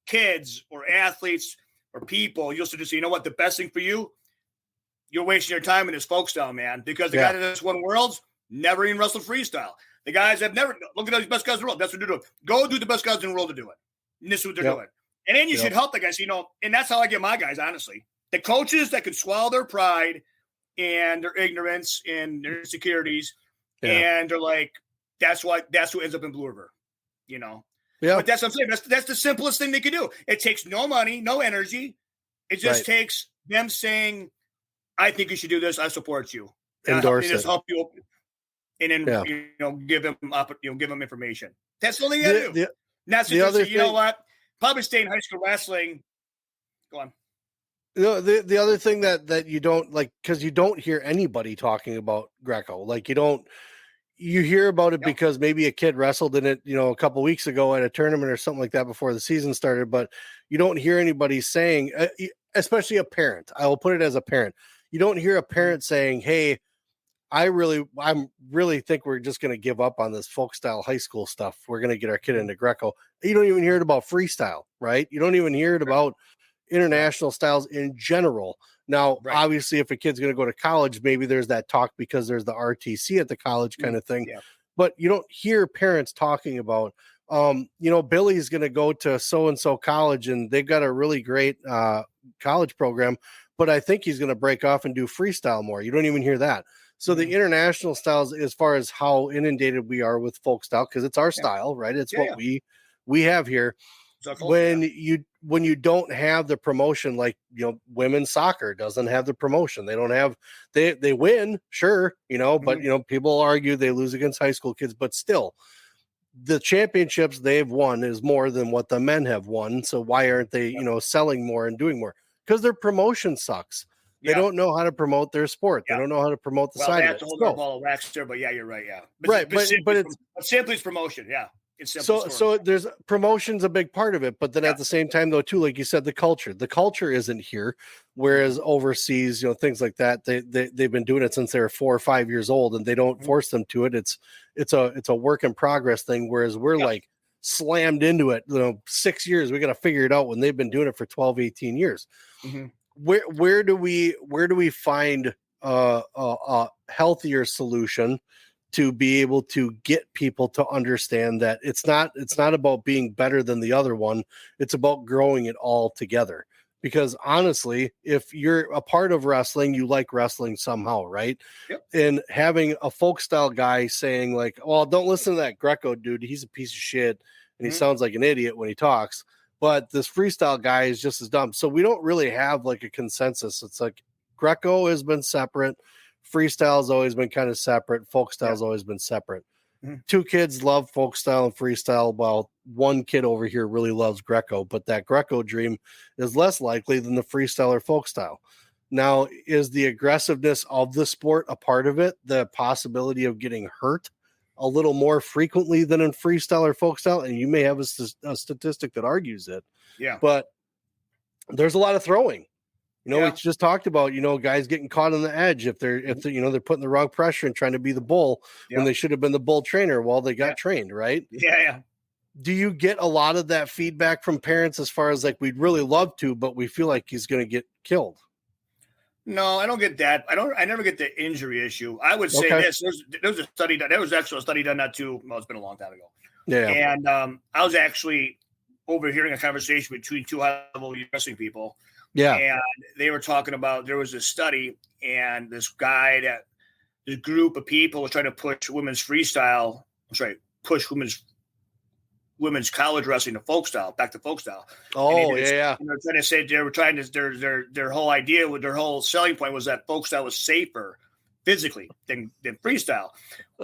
kids or athletes or people, you'll just say, you know what, the best thing for you, you're wasting your time in this folk style, man, because the guy that has won worlds never even wrestled freestyle. The guys have never, look at those best guys in the world. That's what they're doing. Go do the best guys in the world to do it. And this is what they're doing. And then you should help the guys, and that's how I get my guys, honestly. The coaches that can swallow their pride and their ignorance and their insecurities, and they're like, that's what ends up in Blue River, Yeah. But that's what I'm saying. That's the simplest thing they can do. It takes no money, no energy. It just takes them saying, I think you should do this. I support you. Endorse it. Help you, and then give them information. That's the only thing I do. That's the other thing. You know what? Probably stay in high school wrestling. Go on. The other thing that you don't like, because you don't hear anybody talking about Greco. Like you hear about it because maybe a kid wrestled in it, a couple of weeks ago at a tournament or something like that before the season started, but you don't hear anybody saying, especially a parent. I will put it as a parent. You don't hear a parent saying, hey, I really think we're just going to give up on this folk style high school stuff. We're going to get our kid into Greco. You don't even hear it about freestyle, right? You don't even hear it about international styles in general. Now, obviously, if a kid's going to go to college, maybe there's that talk because there's the RTC at the college kind of thing. Yeah. But you don't hear parents talking about, Billy's going to go to so-and-so college and they've got a really great college program, but I think he's going to break off and do freestyle more. You don't even hear that. So the international styles, as far as how inundated we are with folk style, because it's our style, right? It's what we have here. When you don't have the promotion, like women's soccer doesn't have the promotion. They don't have they win, sure, but people argue they lose against high school kids, but still the championships they've won is more than what the men have won. So why aren't they, selling more and doing more? Because their promotion sucks. They don't know how to promote their sport. They don't know how to promote the side of it. They have to hold their ball of wax there, but you're right. Yeah. But it's simply promotion. Yeah. So there's promotion's a big part of it, but then at the same time though too, like you said, the culture isn't here, whereas overseas, things like that, they've been doing it since they were 4 or 5 years old, and they don't force them to it. It's a work in progress thing, whereas we're like slammed into it. 6 years, we got to figure it out when they've been doing it for 12, 18 years. Mm-hmm. Where do we find a healthier solution to be able to get people to understand that it's not about being better than the other one. It's about growing it all together. Because honestly, if you're a part of wrestling, you like wrestling somehow, right? Yep. And having a folk style guy saying like, well, don't listen to that Greco dude. He's a piece of shit. And he sounds like an idiot when he talks. But this freestyle guy is just as dumb. So we don't really have like a consensus. It's like Greco has been separate. Freestyle has always been kind of separate. Folk style has always been separate. Mm-hmm. Two kids love folk style and freestyle, while one kid over here really loves Greco, but that Greco dream is less likely than the freestyle or folk style. Now, is the aggressiveness of the sport a part of it? The possibility of getting hurt a little more frequently than in freestyle or folk style? And you may have a statistic that argues it. Yeah. But there's a lot of throwing. We just talked about, guys getting caught on the edge if they're putting the wrong pressure and trying to be the bull when they should have been the bull trainer while they got trained, right? Yeah. Do you get a lot of that feedback from parents as far as like, we'd really love to, but we feel like he's going to get killed? No, I don't get that. I never get the injury issue. I would say this. There was a study done. There was actually a study done it's been a long time ago. Yeah. And I was actually overhearing a conversation between two high-level wrestling people. Yeah. And they were talking about, there was a study, and this group of people was trying to push women's women's college wrestling to folk style, back to folk style. Oh, and they're trying to say their whole idea with their whole selling point was that folk style was safer physically than freestyle.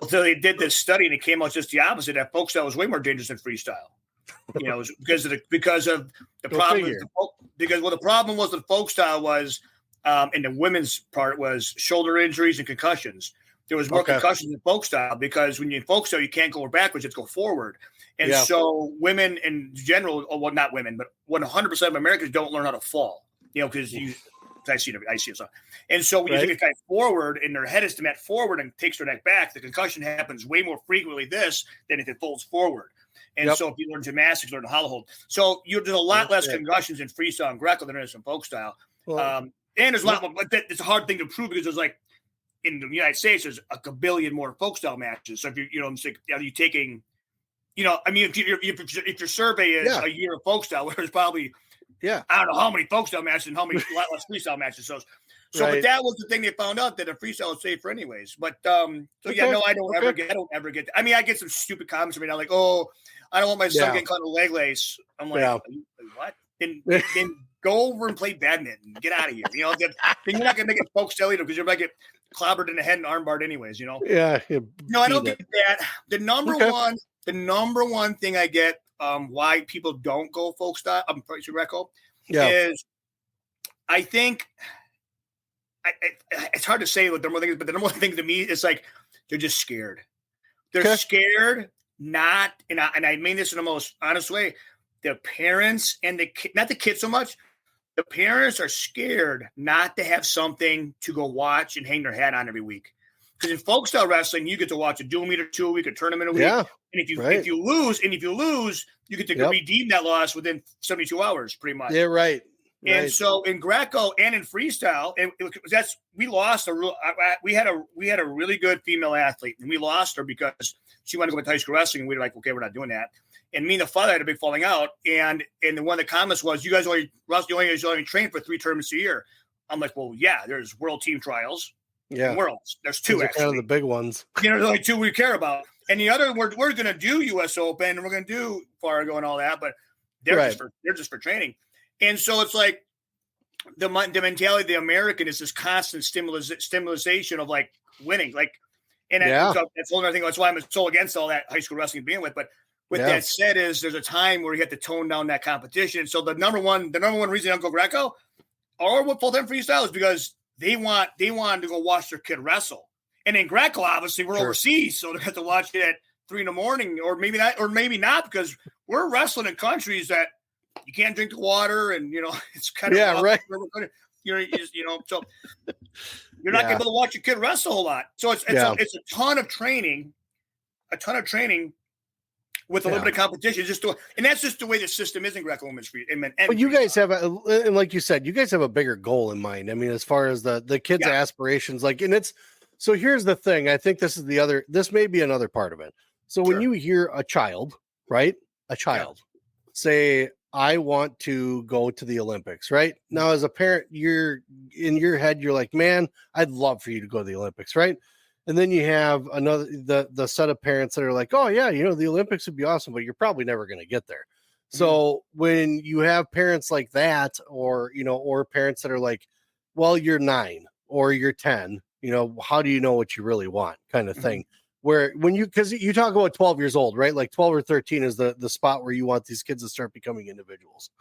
So they did this study, and it came out just the opposite. That folk style was way more dangerous than freestyle. It was because of the problem. Because the problem was the folk style was, and the women's part was shoulder injuries and concussions. There was more concussions in folk style because when you're in folk style, you can't go backwards; you have to go forward. And so women in general, well, not women, but 100% of Americans don't learn how to fall. Because I see it. And so when you take a guy forward and their head is to mat forward and takes their neck back, the concussion happens way more frequently than if it folds forward. And so if you learn gymnastics, learn the hollow hold. So there's a lot less concussions in freestyle and Greco than there is in folk style. Well, and there's a lot more, but it's a hard thing to prove because there's like in the United States, there's a billion more folk style matches. So if are you taking, if your survey is a year of folk style, where there's probably, I don't know how many folk style matches and how many lot less freestyle matches. So but that was the thing they found out, that a freestyle is safer anyways. But I don't ever get. I mean, I get some stupid comments from me now, like, "Oh, I don't want my son getting caught in a leg lace." I'm like, what? Then go over and play badminton. Get out of here. Then you're not gonna make it folk style either because you're gonna get clobbered in the head and armbarred anyways. Yeah. No, I don't get that. The number one thing I get why people don't go folk style, Greco, is I think. It's hard to say what the number one thing is, but the number one thing to me is like they're just scared. They're scared, and I mean this in the most honest way. The parents and not the kids so much. The parents are scared not to have something to go watch and hang their hat on every week. Because in folk style wrestling, you get to watch a dual meet or 2 a week, a tournament a week. Yeah. And if you lose, you get to redeem that loss within 72 hours, pretty much. Yeah, right. And so in Greco and in freestyle, we had a really good female athlete, and we lost her because she wanted to go into high school wrestling, and we were like, okay, we're not doing that. And me and the father had a big falling out, and one of the comments was, you guys only train for 3 tournaments a year. I'm like, well, yeah, there's world team trials. Yeah, worlds. There's 2 actually. Kind of the big ones. There's only 2 we care about, and the other we're going to do U.S. Open, and we're going to do Fargo and all that, but they're just for training. And so it's like the mentality of the American is this constant stimulation of like winning, like, and that's a whole other thing. That's why I'm so against all that high school wrestling to begin with. But with that said, there's a time where you have to tone down that competition. So the number one reason Uncle Greco or with full-time freestyle is because they want to go watch their kid wrestle. And in Greco, obviously, we're overseas, so they have to watch it at 3 a.m, or maybe not, because we're wrestling in countries that you can't drink the water, and it's kind of right. So you're not going to be able to watch your kid wrestle a whole lot. So it's a ton of training, with a little bit of competition. And that's just the way the system is in Greco-Roman street. But you guys have, and like you said, you guys have a bigger goal in mind. I mean, as far as the kids' aspirations, so here's the thing. I think this may be another part of it. So when you hear a child say, I want to go to the Olympics, right? Now, as a parent, you're in your head, you're like, man, I'd love for you to go to the Olympics, right? And then you have the set of parents that are like, oh yeah, the Olympics would be awesome, but you're probably never going to get there. So when you have parents like that, or parents that are like, well, you're 9 or you're 10, how do you know what you really want kind of thing? Where because you talk about 12 years old, right? Like 12 or 13 is the spot where you want these kids to start becoming individuals,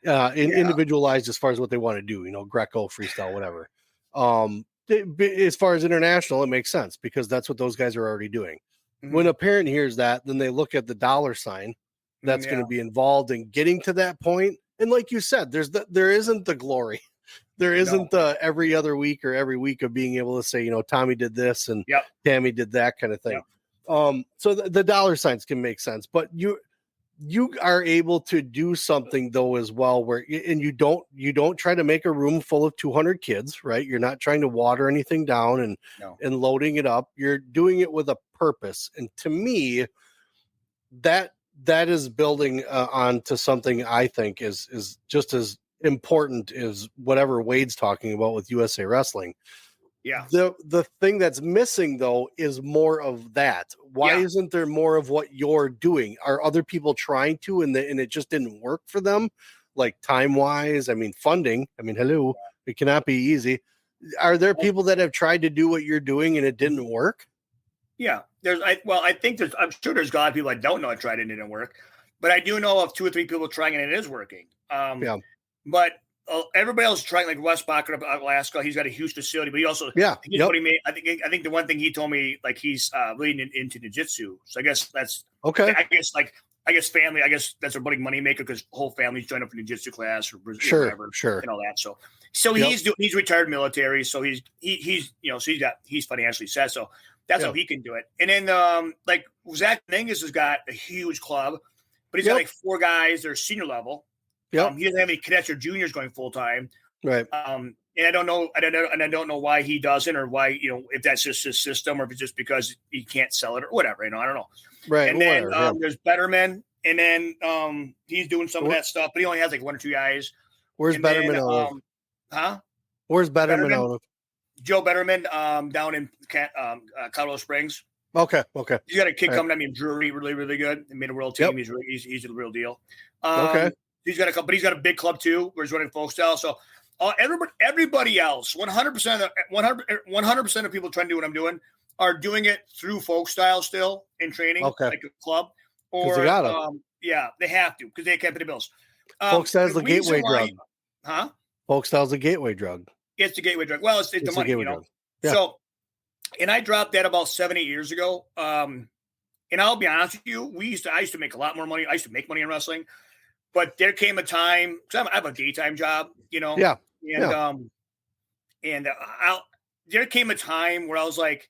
individualized as far as what they want to do, Greco, freestyle, whatever. As far as international, it makes sense because that's what those guys are already doing. When a parent hears that, then they look at the dollar sign that's going to be involved in getting to that point. And like you said, there isn't the glory. There isn't the every other week or every week of being able to say, Tommy did this and Tammy did that kind of thing. So the dollar signs can make sense, but you are able to do something though as well and you don't try to make a room full of 200 kids, right? You're not trying to water anything down and loading it up. You're doing it with a purpose. And to me, that is building onto something I think is just as important as whatever Wade's talking about with USA Wrestling. Yeah. The thing that's missing though is more of that. Why isn't there more of what you're doing? Are other people trying to and it just didn't work for them? Like time wise, funding. Hello, it cannot be easy. Are there people that have tried to do what you're doing and it didn't work? Yeah. I'm sure there's a lot of people I don't know I tried it and it didn't work, but I do know of 2 or 3 people trying and it is working. But everybody else is trying, like Wes Bacher of Alaska. He's got a huge facility, but he also, what he made. I think the one thing he told me, like he's leading into jiu-jitsu. So I guess that's okay. I guess family. I guess that's a big money maker because whole family's joined up in the jiu-jitsu class or whatever, and all that. So he's retired military. So he's financially set. So that's how he can do it. And then like Zach Mingus has got a huge club, but he's got like 4 guys that are senior level. He doesn't have any cadets or juniors going full time, right? And I don't know why he doesn't, or why if that's just his system, or if it's just because he can't sell it or whatever. I don't know. Right. And then there's Betterman, and then he's doing some of that stuff, but he only has like 1 or 2 guys. Where's Betterman out of? Where's Betterman out of? Joe Betterman, down in Colorado Springs. Okay. He's got a kid coming. Drury, really, really good. He made a world team. He's a real deal. Okay. He's got but he's got a big club too, where he's running folk style. So everybody else, 100% of people trying to do what I'm doing are doing it through folk style still in training, like a club, or they have to because they can't pay the bills. Folk style's the gateway drug. Folk style's a gateway drug. It's the gateway drug. Well, it's the money, drug. Yeah. So, and I dropped that about 7-8 years ago. And I'll be honest with you, I used to make a lot more money. I used to make money in wrestling. But there came a time, because I have a daytime job, there came a time where I was like,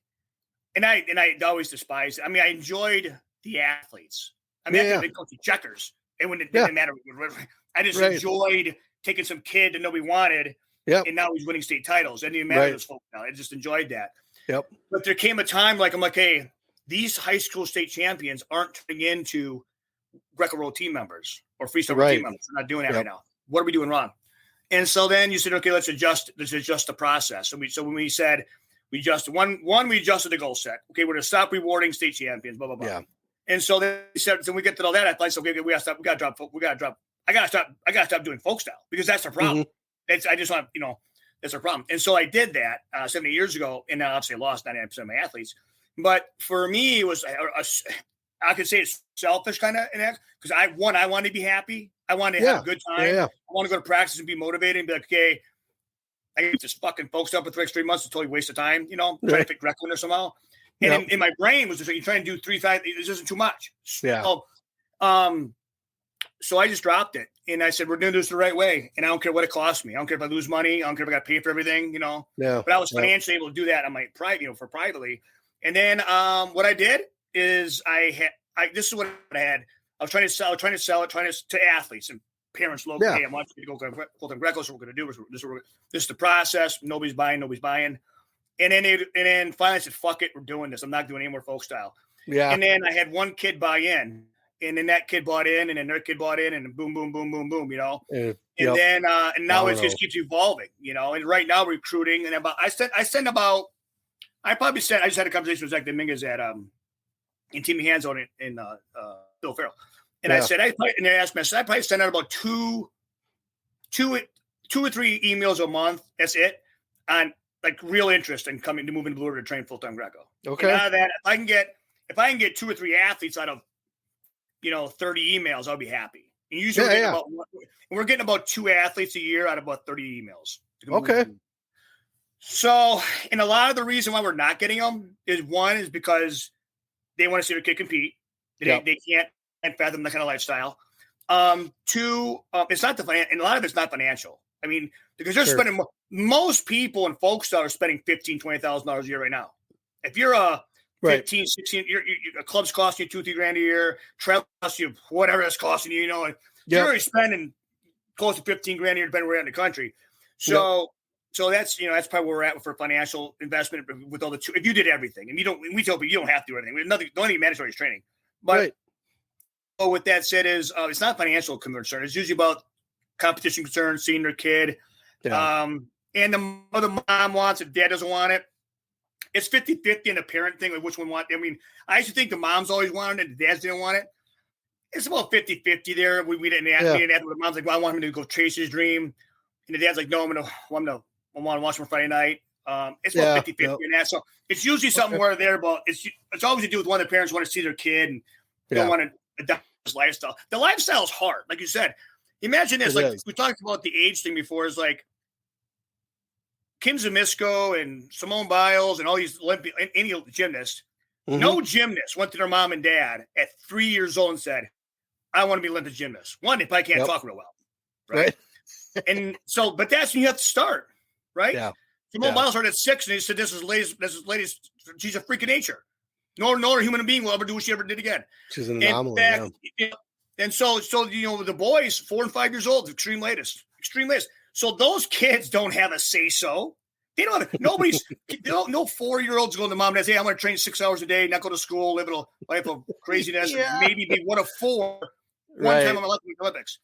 and I always despised it. I enjoyed the athletes. They go to checkers, and when it didn't matter, I just enjoyed taking some kid that nobody wanted, and now he's winning state titles. It didn't matter this folk now. I just enjoyed that. Yep. But there came a time I'm like, hey, these high school state champions aren't turning into Greco-Roll team members or freestyle team members. We're not doing that right now. What are we doing wrong? And so then you said, okay, let's adjust the process. So when we said we adjusted we adjusted the goal set. Okay, we're going to stop rewarding state champions, blah, blah, blah. Yeah. And so then we said, so we get to all that. I thought, okay, we got to drop. I got to stop doing folk style because that's our problem. That's our problem. And so I did that 70 years ago, and now obviously I lost 99% of my athletes. But for me, it was I could say it's selfish kind of because I wanted to be happy. I wanted to have a good time. I want to go to practice and be motivated and be like, okay, I get this fucking folk stuff for the next 3 months. It's totally a waste of time, trying to fit Greco in there somehow. And in my brain was just like, you're trying to do 3, 5. This isn't too much. Yeah. So I just dropped it, and I said, we're doing this the right way, and I don't care what it costs me. I don't care if I lose money. I don't care if I got to pay for everything, Yeah. But I was financially able to do that on my private, for privately. And then what I did is this is what I had. I was trying to sell it to athletes and parents locally. Hey, I want you to go full-time Greco. So what we're going to do. This is the process. Nobody's buying. And then finally I said, fuck it. We're doing this. I'm not doing any more folk style. Yeah. And then I had one kid buy in, and then that kid bought in, and then their kid bought in, and boom, boom, boom, boom, boom, And then, and now it just keeps evolving, and right now recruiting, and I just had a conversation with Zach Dominguez at, in Team Hands on in Bill Farrell. And I said, and they asked me, I probably send out about two or three emails a month. That's it. on like real interest in coming to move into Blue River to train full-time Greco. Okay. And out of that, if I can get 2 or 3 athletes out of 30 emails, I'll be happy. And usually we're getting about 2 athletes a year out of about 30 emails. Okay. So, and a lot of the reason why we're not getting them is one is because they want to see their kid compete. They can't fathom that kind of lifestyle. 2, it's not and a lot of it's not financial. I mean, because they're spending most people in folk style are spending $15,000, $20,000 a year right now. If you're a 15, 16, a club's costing you $2-3 grand a year, travel costs you whatever it's costing you, you're already spending close to $15 grand a year depending where you're in the country. So that's that's probably where we're at for financial investment with all the two. If you did everything, and we tell people you don't have to do anything. The only mandatory is training. But with that said, it's not financial concern. It's usually about competition concerns, seeing their kid. Yeah. And the mom wants it, dad doesn't want it. It's 50-50 in the parent thing, like which one want. I mean, I used to think the moms always wanted it, the dads didn't want it. It's about 50-50 there. We didn't ask the mom's like, well, I want him to go chase his dream. And the dad's like, no, I want to watch him on Friday night. It's about 50-50 in that. So it's usually something where they're about it's always to do with one of the parents want to see their kid and they don't want to adopt his lifestyle. The lifestyle is hard, like you said. Imagine this, we talked about the age thing before, is like Kim Zimisko and Simone Biles and all these any gymnasts. Mm-hmm. No gymnast went to their mom and dad at 3 years old and said, I want to be Olympic gymnast. One, if I can't talk real well. Right. And so, but that's when you have to start. Right. Yeah. Simone Biles started at 6 and he said, this is latest. She's a freak of nature. No human being will ever do what she ever did again. She's an anomaly. And so the boys, 4 and 5 years old, extreme latest. So those kids don't have a say so. They don't have no 4-year-olds going to mom and say, hey, I'm going to train 6 hours a day, not go to school, live a life of craziness, and maybe be one of 4 one time on the Olympics.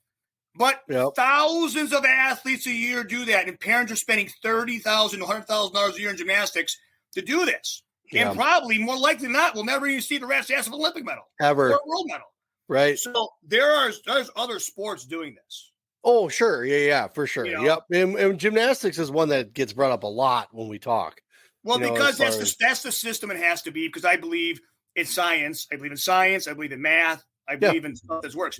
But thousands of athletes a year do that, and parents are spending $30,000 to $100,000 a year in gymnastics to do this. Yeah. And probably more likely than not, we'll never even see the rat's ass of an Olympic medal ever, or a world medal. Right. So there's other sports doing this. Oh, sure. Yeah, for sure. Yep. And gymnastics is one that gets brought up a lot when we talk. Well, because that's the system it has to be, because I believe in science. I believe in science. I believe in math. I believe in stuff that works.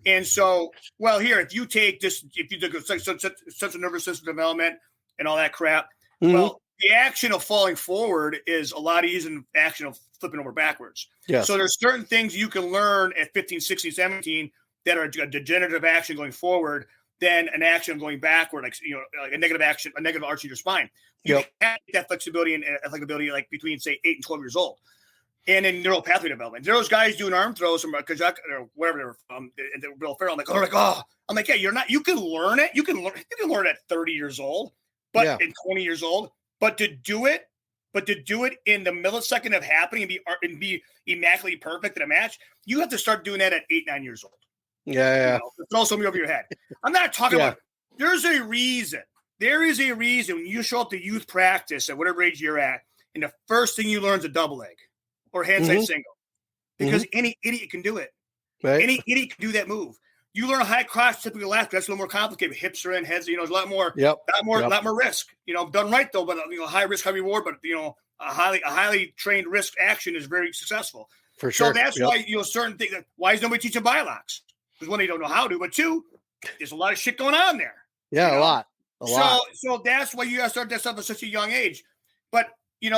And so, if you take central nervous system development and all that crap, well, the action of falling forward is a lot easier than the action of flipping over backwards. Yeah. So there's certain things you can learn at 15, 16, 17 that are a degenerative action going forward than an action going backward, like a negative action, a negative arch in your spine. You have that flexibility and athletic ability like between, say, 8 and 12 years old. And in neural pathway development, there's guys doing arm throws from Kajak or wherever they're from, Bill Farrell. I'm like, you're not. You can learn it. You can learn it at 30 years old, but in 20 years old. But to do it in the millisecond of happening and be immaculately perfect in a match, you have to start doing that at 8, 9 years old. Yeah. Throw something over your head. I'm not talking about. There's a reason. There is a reason when you show up to youth practice at whatever age you're at, and the first thing you learn is a double leg or handside single, because any idiot can do it. Right. Any idiot can do that move. You learn a high cross, typically left. That's a little more complicated. Hips are in, heads. There's a lot more. A lot more risk. Done right though, but high risk, high reward. But a highly trained risk action is very successful. For sure. So that's why certain things. Why is nobody teaching biologs? Because one, they don't know how to, but 2, there's a lot of shit going on there. Yeah, a lot. So that's why you got to start that stuff at such a young age. But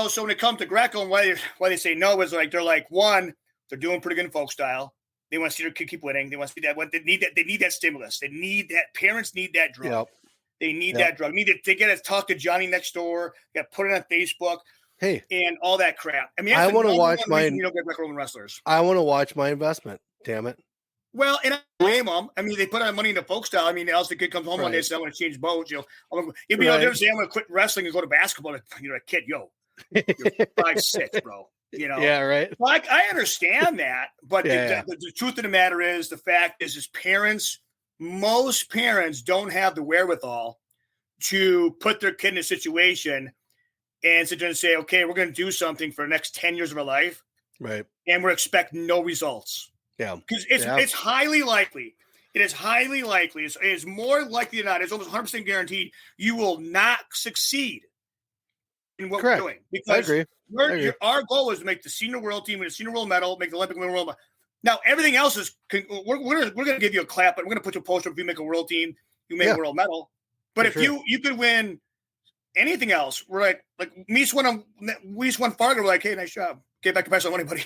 so when it comes to Greco and why they say no is like one, they're doing pretty good in folk style. They want to see their kid keep winning. They want to see that. They need that stimulus. They need that. Parents need that drug. Yep. They need that drug. They get to talk to Johnny next door. Got to put it on Facebook. Hey, and all that crap. I mean, I want to watch my. Greco-Roman wrestlers. I want to watch my investment. Damn it. Well, and I blame them. I mean, they put on money into folk style. I mean, else the kid comes home one day and says, "I want to change boats." They're saying, "I'm going to quit wrestling and go to basketball." A kid, you're 5'6", bro. Yeah, right. Well, I understand that, but the truth of the matter is, the fact is most parents don't have the wherewithal to put their kid in a situation and sit there and say, okay, we're going to do something for the next 10 years of our life. Right. And we're expecting no results. Yeah. Because it's highly likely. It is highly likely. It is more likely than not. It's almost 100% guaranteed you will not succeed in what Correct. we're doing. Because I agree. Our goal is to make the senior world team, win a senior world medal, make the Olympic world medal. Now, everything else is we're going to give you a clap, but we're going to put you a poster if you make a world team, you make a world medal. But if you could win anything else, we're like we just won Fargo. We're like, hey, nice job. Get back to pass on money, buddy.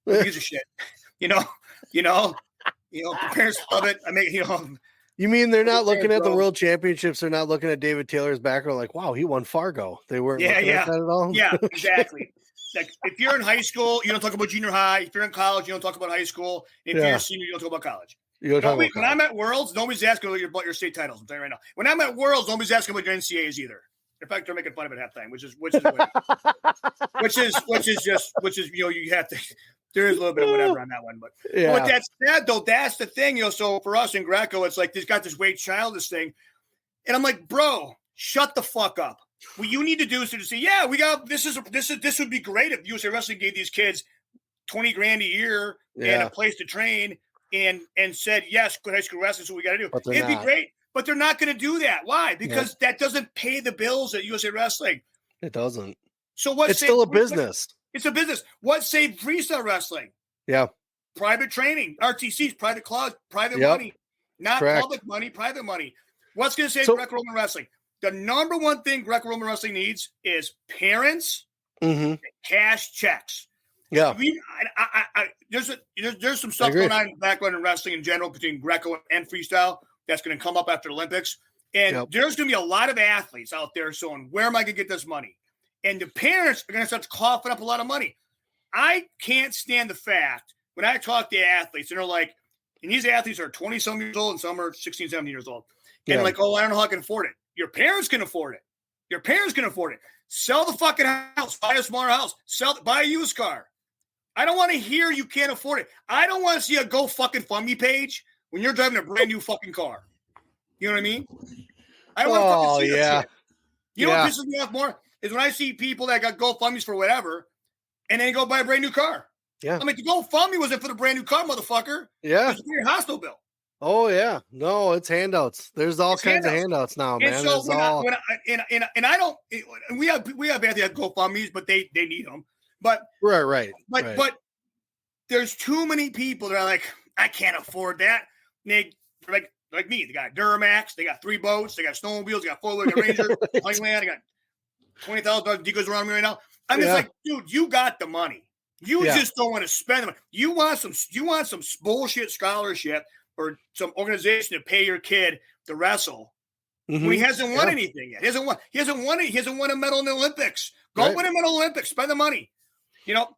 Use of shit. You know, parents love it. I mean, You mean they're not looking at the world championships? They're not looking at David Taylor's background like, wow, he won Fargo. They weren't looking at that at all? Yeah, exactly. Like if you're in high school, you don't talk about junior high. If you're in college, you don't talk about high school. If you're a senior, you don't talk about college. When I'm at Worlds, nobody's asking about your state titles. I'm telling you right now. When I'm at Worlds, nobody's asking about your NCAAs either. In fact, they're making fun of it half time, which is you have to. There is a little bit of whatever on that one, but with that said, though, that's the thing, So for us in Greco, it's like this got this Wade Childish thing, and I'm like, bro, shut the fuck up. What you need to do is to say, yeah, we got this would be great if USA Wrestling gave these kids $20,000 a year and a place to train, and said yes, good high school wrestling. So we got to do. It'd be great, but they're not going to do that. Why? Because that doesn't pay the bills at USA Wrestling. It doesn't. So what's it's still a business. It's a business. What saved freestyle wrestling? Yeah. Private training, RTCs, private clubs, private money, not public money, private money. What's going to save Greco-Roman wrestling? The number one thing Greco-Roman wrestling needs is parents, and cash checks. Yeah. There's some stuff going on in the background in wrestling in general between Greco and freestyle that's going to come up after the Olympics. And there's going to be a lot of athletes out there saying, where am I going to get this money? And the parents are going to start coughing up a lot of money. I can't stand the fact when I talk to athletes and they're like, and these athletes are 20-some years old and some are 16, 17 years old. And they're like, oh, I don't know how I can afford it. Your parents can afford it. Sell the fucking house, buy a smaller house, buy a used car. I don't want to hear you can't afford it. I don't want to see a GoFundMe page when you're driving a brand new fucking car. You know what I mean? I don't want to fucking see that shit. You know what pisses me off more? Is when I see people that got GoFundMes for whatever, and then go buy a brand new car. Yeah. I mean, the GoFundMe wasn't for the brand new car, motherfucker. Yeah. It's for your hospital bill. Oh, yeah. No, it's handouts. There's all kinds of handouts now, man. And so we have athletes that GoFundMes, but they need them. But right. But there's too many people that are like, I can't afford that. And they like me. They got Duramax. They got 3 boats. They got snowmobiles. They got 4-wheeler. They got Ranger. Honeyland. They got $20,000 decoys around me right now. I'm just like, dude, you got the money. You just don't want to spend the money. You want some bullshit scholarship or some organization to pay your kid to wrestle. When he hasn't won anything yet. He hasn't won a medal in the Olympics. Go win a medal in the Olympics. Spend the money.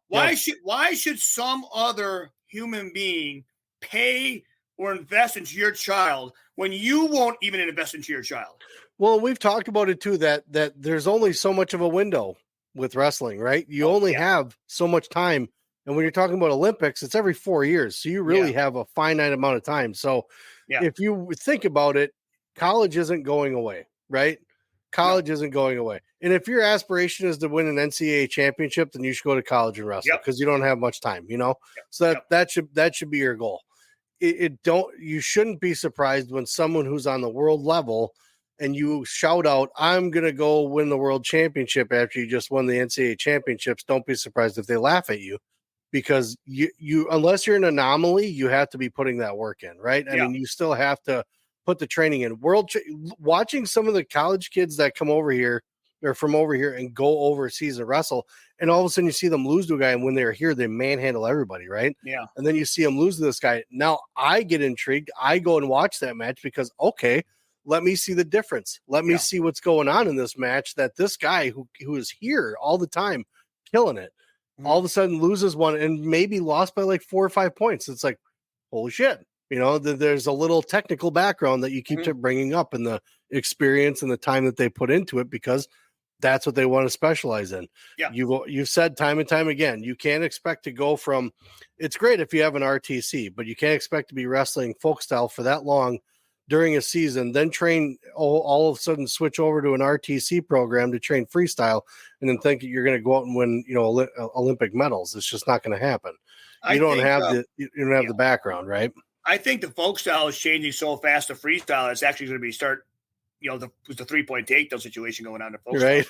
Why should some other human being pay or invest into your child when you won't even invest into your child? Well, we've talked about it too, that there's only so much of a window with wrestling, right? You only have so much time. And when you're talking about Olympics, it's every 4 years. So you really have a finite amount of time. So if you think about it, college isn't going away, right? College isn't going away. And if your aspiration is to win an NCAA championship, then you should go to college and wrestle because you don't have much time, So that should be your goal. You shouldn't be surprised when someone who's on the world level and you shout out, I'm going to go win the world championship after you just won the NCAA championships. Don't be surprised if they laugh at you, because you unless you're an anomaly, you have to be putting that work in, right? I mean, you still have to put the training in. Watching some of the college kids that come over here or from over here and go overseas and wrestle, and all of a sudden you see them lose to a guy, and when they're here, they manhandle everybody, right? Yeah. And then you see them lose to this guy. Now I get intrigued. I go and watch that match because, okay, let me see the difference. Let me see what's going on in this match, that this guy who is here all the time, killing it, all of a sudden loses one and maybe lost by like 4 or 5 points. It's like, holy shit. There's a little technical background that you keep bringing up, and the experience and the time that they put into it, because that's what they want to specialize in. Yeah. You've said time and time again, you can't expect to go from, it's great if you have an RTC, but you can't expect to be wrestling folk style for that long during a season, then train all of a sudden switch over to an RTC program to train freestyle, and then think you're going to go out and win, Olympic medals. It's just not going to happen. You don't have the background, right? I think the folk style is changing so fast to freestyle. It's actually going to be the 3-point takedown situation going on to folk style.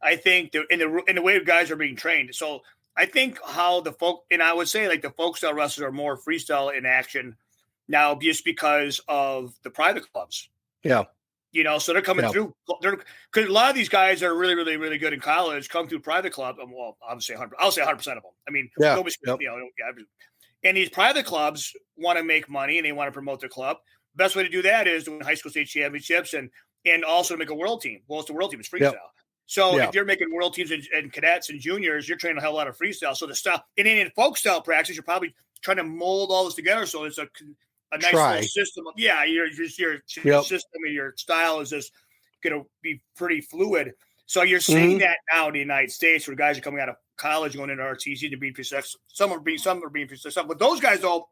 I think in the way guys are being trained. So I think how the folk, and I would say like the folk style wrestlers are more freestyle in action now just because of the private clubs. Yeah. So they're coming through. Because a lot of these guys are really, really, really good in college, come through privite club. Well, I'll say 100% of them. I mean, and these private clubs want to make money and they want to promote their club. Best way to do that is to win high school state championships and also to make a world team. Well, it's the world team. It's freestyle. So if you're making world teams and cadets and juniors, you're training a hell of a lot of freestyle. So the style, and in folk style practice, you're probably trying to mold all this together. So it's a nice little system of, your system and your style is just going to be pretty fluid. So you're seeing that now in the United States where guys are coming out of college, going into RTC and being successful. Some are being successful, but those guys don't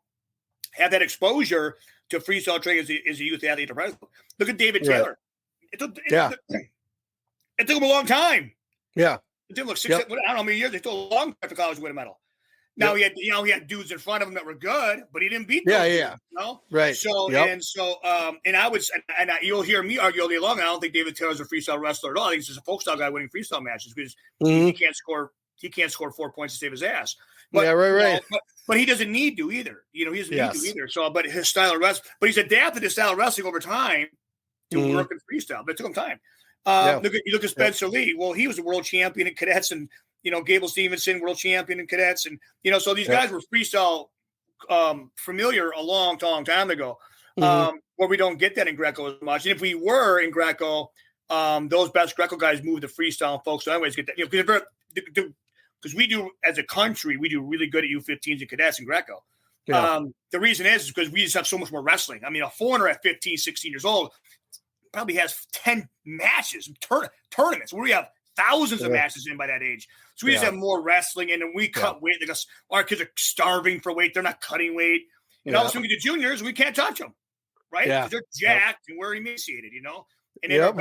have that exposure to freestyle training as a youth athlete. Look at David Taylor. It took him a long time. Yeah. It took 6, I don't know how many years. It took a long time for college to win a medal. Now he had dudes in front of him that were good, but he didn't beat those dudes, Right. So you'll hear me argue all day long. I don't think David Taylor's a freestyle wrestler at all. I think he's just a folk style guy winning freestyle matches because he can't score 4 points to save his ass. But, but he doesn't need to either. He doesn't need to either. So, but his style of wrestling, but he's adapted his style of wrestling over time to work in freestyle. But it took him time. Look at Spencer Lee. Well, he was a world champion in cadets, and Gable Stevenson, world champion in cadets, and so these guys were freestyle familiar a long time ago. Where we don't get that in Greco as much. And if we were in Greco, those best Greco guys move to freestyle and folks. So anyways, get that because we do as a country, we do really good at U15s and cadets in Greco. The reason is because we just have so much more wrestling. I mean, a foreigner at 15, 16 years old probably has 10 matches, tournaments where we have thousands of matches in by that age. So we just have more wrestling, and then we cut weight. Because our kids are starving for weight. They're not cutting weight. And all of a sudden we get to juniors, we can't touch them, right? Because they're jacked and we're emaciated, And then our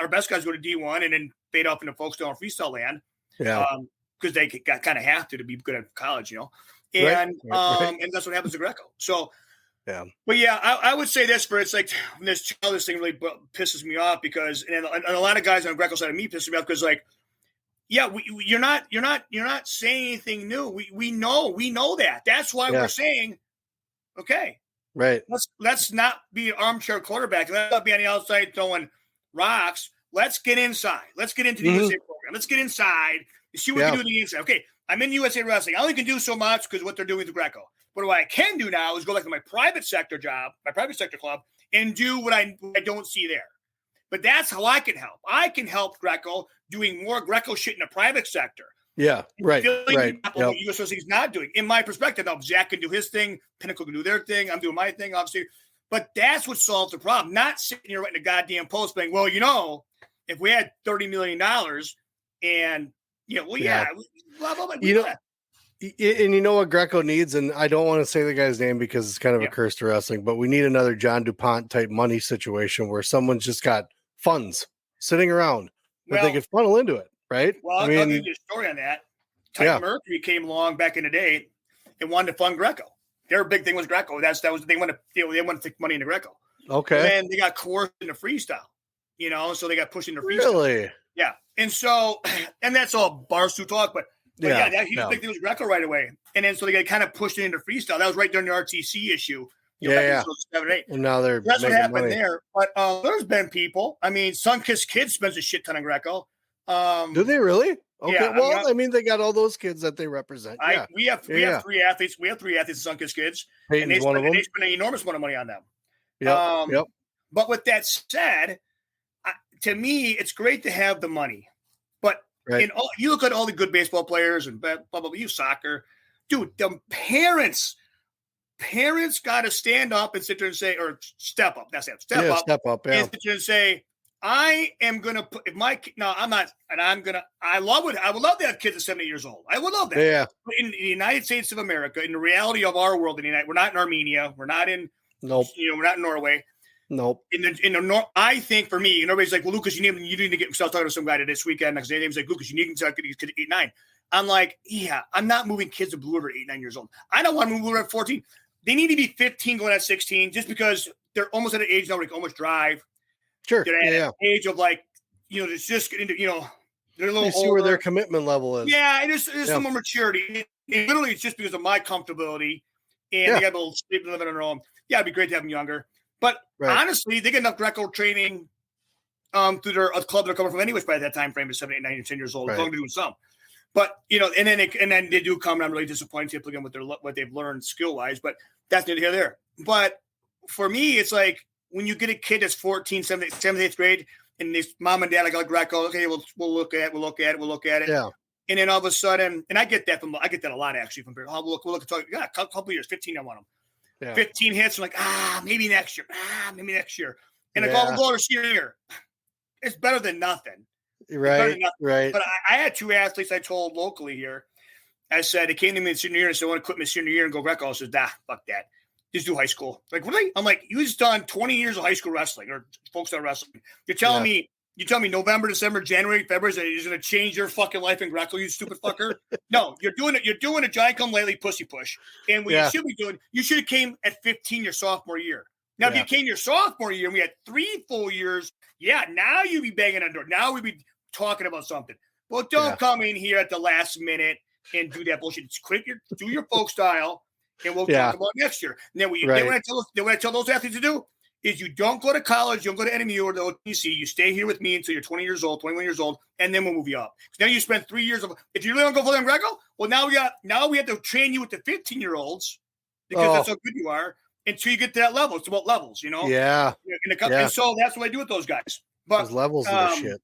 best guys go to D1 and then fade off into folk style and freestyle land. Because they kind of have to be good at college, And and that's what happens to Greco. So but I would say this it's like this thing really pisses me off because and a lot of guys on the Greco side of me pisses me off because you're not saying anything new. We know that. That's why we're saying, okay, right. Let's not be an armchair quarterback. Let's not be on the outside throwing rocks. Let's get inside. Let's get into the USA program. Let's get inside and see what we can do in the inside. Okay, I'm in USA Wrestling. I only can do so much because what they're doing with the Greco. But what I can do now is go back to my private sector job, my private sector club, and do what I don't see there. But that's how I can help. I can help Greco doing more Greco shit in the private sector. Yeah, right. What US Wrestling is not doing. In my perspective, now Zach can do his thing, Pinnacle can do their thing, I'm doing my thing, obviously. But that's what solves the problem. Not sitting here writing a goddamn post saying, well, if we had $30 million and, blah, blah, blah. And you know what Greco needs, and I don't want to say the guy's name because it's kind of a curse to wrestling, but we need another John DuPont type money situation where someone's just got funds sitting around that they could funnel into it, right? Well, I'll give you a story on that. Titan Mercury came along back in the day and wanted to fund Greco. Their big thing was Greco. They want to take money into Greco. Okay. And then they got coerced into freestyle, so they got pushed into freestyle. Really? Yeah. And so, and that's all Barstool talk, but he didn't think it was Greco right away. And then so they got kind of pushed it into freestyle. That was right during the RTC issue. Back in 7, 8. And now that's what happened there. But there's been people. I mean, Sunkissed Kids spends a shit ton on Greco. Do they really? Okay. Yeah, well, I mean, they got all those kids that they represent. We have 3 athletes. We have 3 athletes at Sunkissed Kids. Peyton's and one of them. They spend an enormous amount of money on them. Yep. But with that said, to me, it's great to have the money. But you look at all the good baseball players and blah, blah, blah, you soccer. Dude, the parents got to stand up and sit there and say, or step up. That's it. Step up. And sit there and say, I am going to put, I would love to have kids at 70 years old. I would love that. Yeah. But in the United States of America, in the reality of our world, we're not in Armenia. We're not in, we're not in Norway. Nope. I think for me, and everybody's like, well, Lucas, you need to get myself talking to some guy this weekend. Next day, name's like, Lucas, you need to get 8, 9. I'm like, I'm not moving kids to Blue River 8, 9 years old. I don't want to move Blue River at 14. They need to be 15 going at 16 just because they're almost at an age now where they can almost drive. Sure. They're at an age of it's just getting into, They're a little see where their commitment level is. Yeah, and there's some more maturity. And literally, it's just because of my comfortability, and they got a little sleep and living on their own. Yeah, it'd be great to have them younger. But honestly, they get enough Greco training through their club they're coming from anyways by that time frame of 7, 8, 9, 10 years old. They're going to do some. But, and then they do come, and I'm really disappointed typically with what they've learned skill-wise. But that's neither here nor there. But for me, it's like when you get a kid that's 14, 7th, 8th grade, and this mom and dad like Greco, okay, we'll look at it. Yeah. And then all of a sudden, and I get that a lot actually from people. We'll look at talk. Yeah, a couple years, 15. I want them. Yeah. 15 hits. I'm like, maybe next year. And I we'll go to senior year. It's better than nothing. Right. But I had 2 athletes I told locally here. I said, they came to me in senior year and said, I want to quit my senior year and go Greco. I said, fuck that. Just do high school. Like, really? I'm like, you just done 20 years of high school wrestling or folk style wrestling. You're telling me November, December, January, February is going to change your fucking life in Greco, you stupid fucker? No, you're doing it. You're doing a giant come lately pussy push. And what you should be doing, you should have came at 15 your sophomore year. Now, if you came your sophomore year and we had 3 full years, now you'd be banging on the door. Now we'd be talking about something. Well, don't come in here at the last minute and do that bullshit. Do your folk style. And we'll talk about next year. And then what I tell those athletes to do is you don't go to college, you don't go to NMU or the OTC. You stay here with me until you're 20 years old, 21 years old, and then we'll move you up. Now you spend 3 years of. If you really want to go full-time Greco, well, now we have to train you with the 15-year-olds because that's how good you are until you get to that level. It's about levels, Yeah. And so that's what I do with those guys. But those levels of the shit.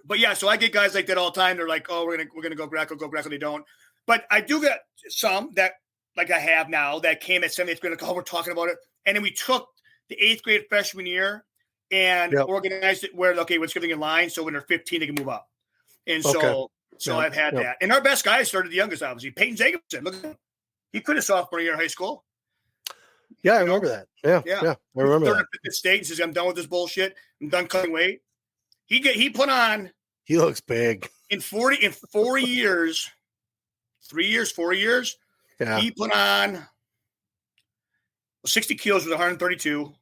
But so I get guys like that all the time. They're like, oh, we're gonna go Greco. They don't. But I do get some that. Like I have now that came at 7th, 8th grade, like, we're talking about it. And then we took the 8th grade freshman year and organized it where, let's get them in line. So when they're 15, they can move up. And so I've had that. And our best guy started the youngest, obviously. Peyton Jacobson. Look at him. He quit his sophomore year in high school. Yeah, I remember that. Yeah. I remember that. At state and says, I'm done with this bullshit. I'm done cutting weight. He put on. He looks big. In 4 years, 3 years, 4 years. Yeah. He put on 60 kilos with 132.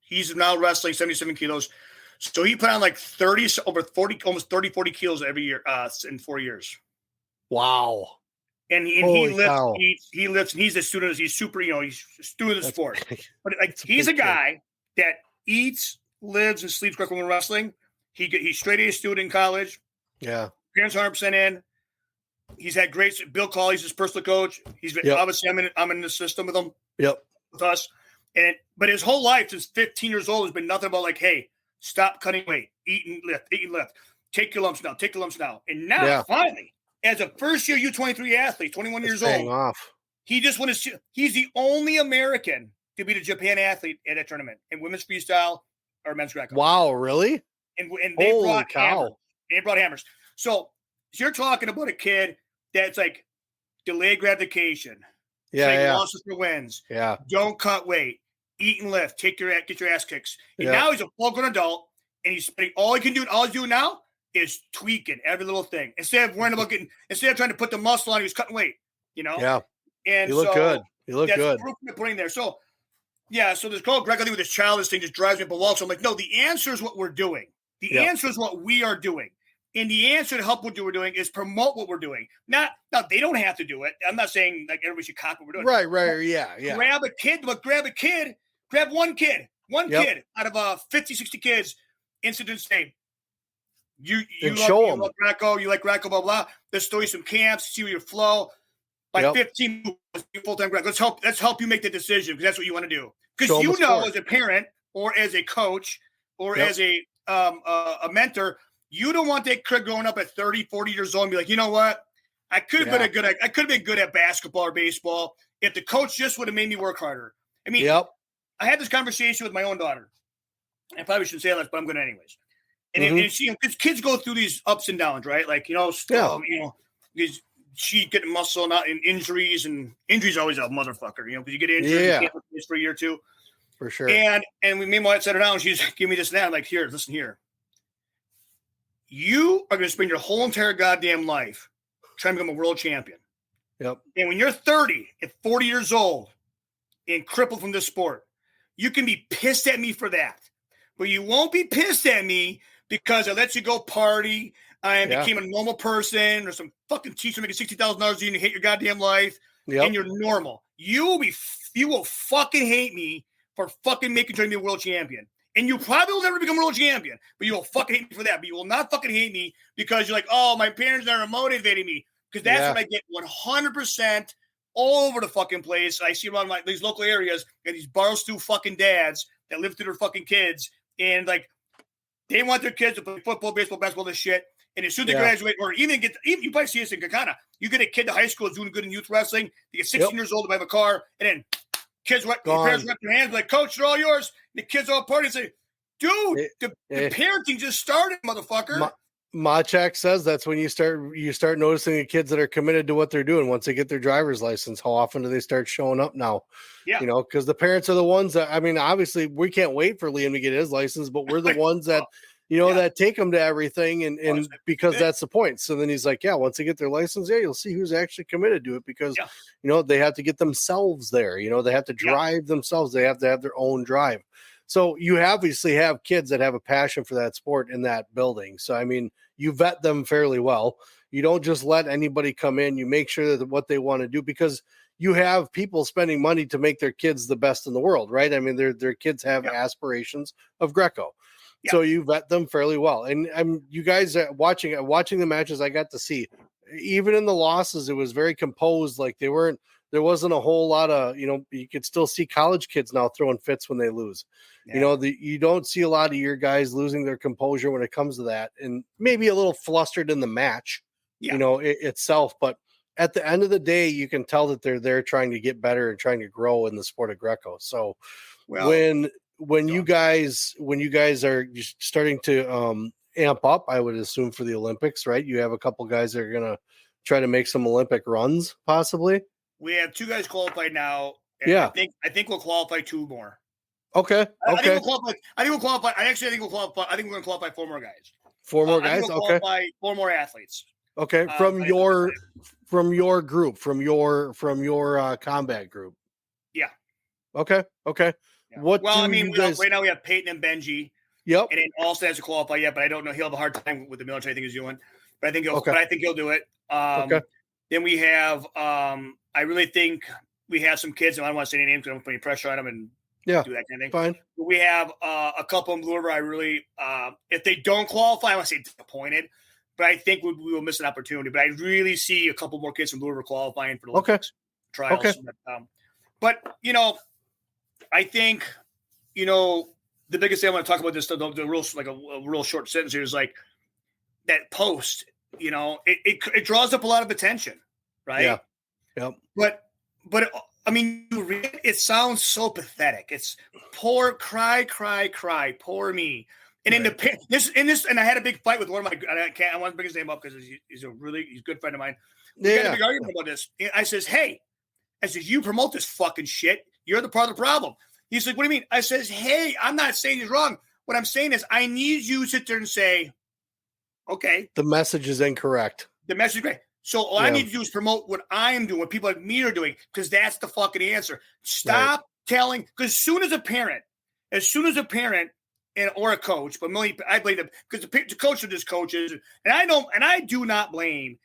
He's now wrestling 77 kilos. So he put on like 30, over 40, almost 30, 40 kilos every year in 4 years. Wow. And he lifts, and he's a student. He's super, he's a student of the sport. But he's a guy that eats, lives, and sleeps Greco-Roman wrestling. He's straight A student in college. Yeah. Parents 100% in. He's had great. Bill Cawley's his personal coach. He's been obviously I'm in the system with him. Yep. With us, but his whole life since 15 years old has been nothing about like, hey, stop cutting weight, eat and lift, take your lumps now. And now finally, as a first year U23 athlete, 21 years old, off. He just won he's the only American to beat a Japan athlete at a tournament in women's freestyle or men's Greco. Wow, really? And they brought hammers. They brought hammers. So you're talking about a kid that's like delayed gratification. Losses for wins. Yeah. Don't cut weight. Eat and lift. Get your ass kicks. And now he's a full-grown adult, and he's spending all he's doing now is tweaking every little thing. Instead of trying to put the muscle on, he was cutting weight. Yeah. And he looked good. He looked good. Proof of putting there. So this whole Greco thing with this childish thing just drives me up a wall. So I'm like, no, the answer is what we're doing. The answer is what we are doing. And the answer to help what we're doing is promote what we're doing. Now they don't have to do it. I'm not saying like everybody should copy what we're doing. Right. Yeah. Grab one kid out of 50, 60 kids, incident same. You love Greco, you like Greco, blah, blah. Let's throw you some camps, see your flow. 15 full-time Greco. Let's help you make the decision because that's what you want to do. Because as a parent or as a coach or as a mentor, you don't want that kid growing up at 30, 40 years old and be like, you know what? I could have been good at basketball or baseball if the coach just would have made me work harder. I mean, I had this conversation with my own daughter. I probably shouldn't say that, but I'm going to anyways. And kids go through these ups and downs, right? Like, because she getting muscle not in injuries, and injuries always a motherfucker, because you get injured, you can't play this for a year or two. For sure. And we meanwhile set her down. She's like, give me this and that. I'm like, here, listen here. You are going to spend your whole entire goddamn life trying to become a world champion. Yep. And when you're 30 and 40 years old and crippled from this sport, you can be pissed at me for that. But you won't be pissed at me because I let you go party. I became a normal person, or some fucking teacher making $60,000 a year and you hate your goddamn life, and you're normal. You will fucking hate me for fucking making sure to be a world champion. And you probably will never become a world champion, but you will fucking hate me for that. But you will not fucking hate me because you're like, oh, my parents are motivating me. Because that's what I get 100% all over the fucking place. I see around these local areas and these barstool fucking dads that live through their fucking kids. And like, they want their kids to play football, baseball, basketball, this shit. And as soon as they graduate, or even you probably see this in Kakana, you get a kid to high school who's doing good in youth wrestling. They get 16 years old to buy a car. And then kids, parents wrap their hands like, Coach, they're all yours. And the kids all party and say, dude, the parenting just started, motherfucker. Machak says that's when you start noticing the kids that are committed to what they're doing. Once they get their driver's license, how often do they start showing up now? Yeah. You know, because the parents are the ones that, I mean, obviously we can't wait for Liam to get his license, but we're the ones that, you know, that take him to everything. And because that's the point. So then he's like, once they get their license, you'll see who's actually committed to it because, you know, they have to get themselves there. You know, they have to drive themselves. They have to have their own drive. So you obviously have kids that have a passion for that sport in that building. So, I mean, you vet them fairly well. You don't just let anybody come in. You make sure that what they want to do, because you have people spending money to make their kids the best in the world, right? I mean, their kids have aspirations of Greco. Yeah. So you vet them fairly well. And you guys watching the matches I got to see, even in the losses, it was very composed. Like there wasn't a whole lot of, you know, you could still see college kids now throwing fits when they lose. Yeah. You know, you don't see a lot of your guys losing their composure when it comes to that, and maybe a little flustered in the match, you know, itself. But at the end of the day, you can tell that they're there trying to get better and trying to grow in the sport of Greco. So when you guys are starting to amp up, I would assume for the Olympics, right? You have a couple guys that are going to try to make some Olympic runs, possibly. We have 2 guys qualified now. And I think we'll qualify 2 more. Okay. I think we'll qualify. I think we're going to qualify 4 more guys. 4 more guys. We'll qualify 4 more athletes. Okay. From your group, from your combat group. Yeah. Okay. Yeah. Right now we have Peyton and Benji. Yep. And then Alston has to qualify yet, but I don't know. He'll have a hard time with the military thing he's doing. But I think he'll do it. Then we have I really think we have some kids, and I don't want to say any names because I don't put any pressure on them and do that kind of thing. Fine. But we have a couple in Blue River. I really, if they don't qualify, I want to say disappointed, but I think we will miss an opportunity. But I really see a couple more kids from Blue River qualifying for the Olympics trials. Okay. But, you know, I think, you know, the biggest thing I want to talk about this, the real, like a real short sentence here is like that post, you know, it draws up a lot of attention, right? Yeah. Yep. But I mean, you read it sounds so pathetic. It's poor, cry, poor me. And in this, and I had a big fight with one of my. I want to bring his name up because he's a good friend of mine. We had a big argument about this. And I says, hey, you promote this fucking shit. You're the part of the problem. He's like, what do you mean? I says, hey, I'm not saying he's wrong. What I'm saying is, I need you to sit there and say, okay, the message is incorrect. The message is great. So all I need to do is promote what I am doing, what people like me are doing, because that's the fucking answer. Stop telling, because as soon as a parent or a coach, but mainly I blame them because the coach are just coaches, and I do not blame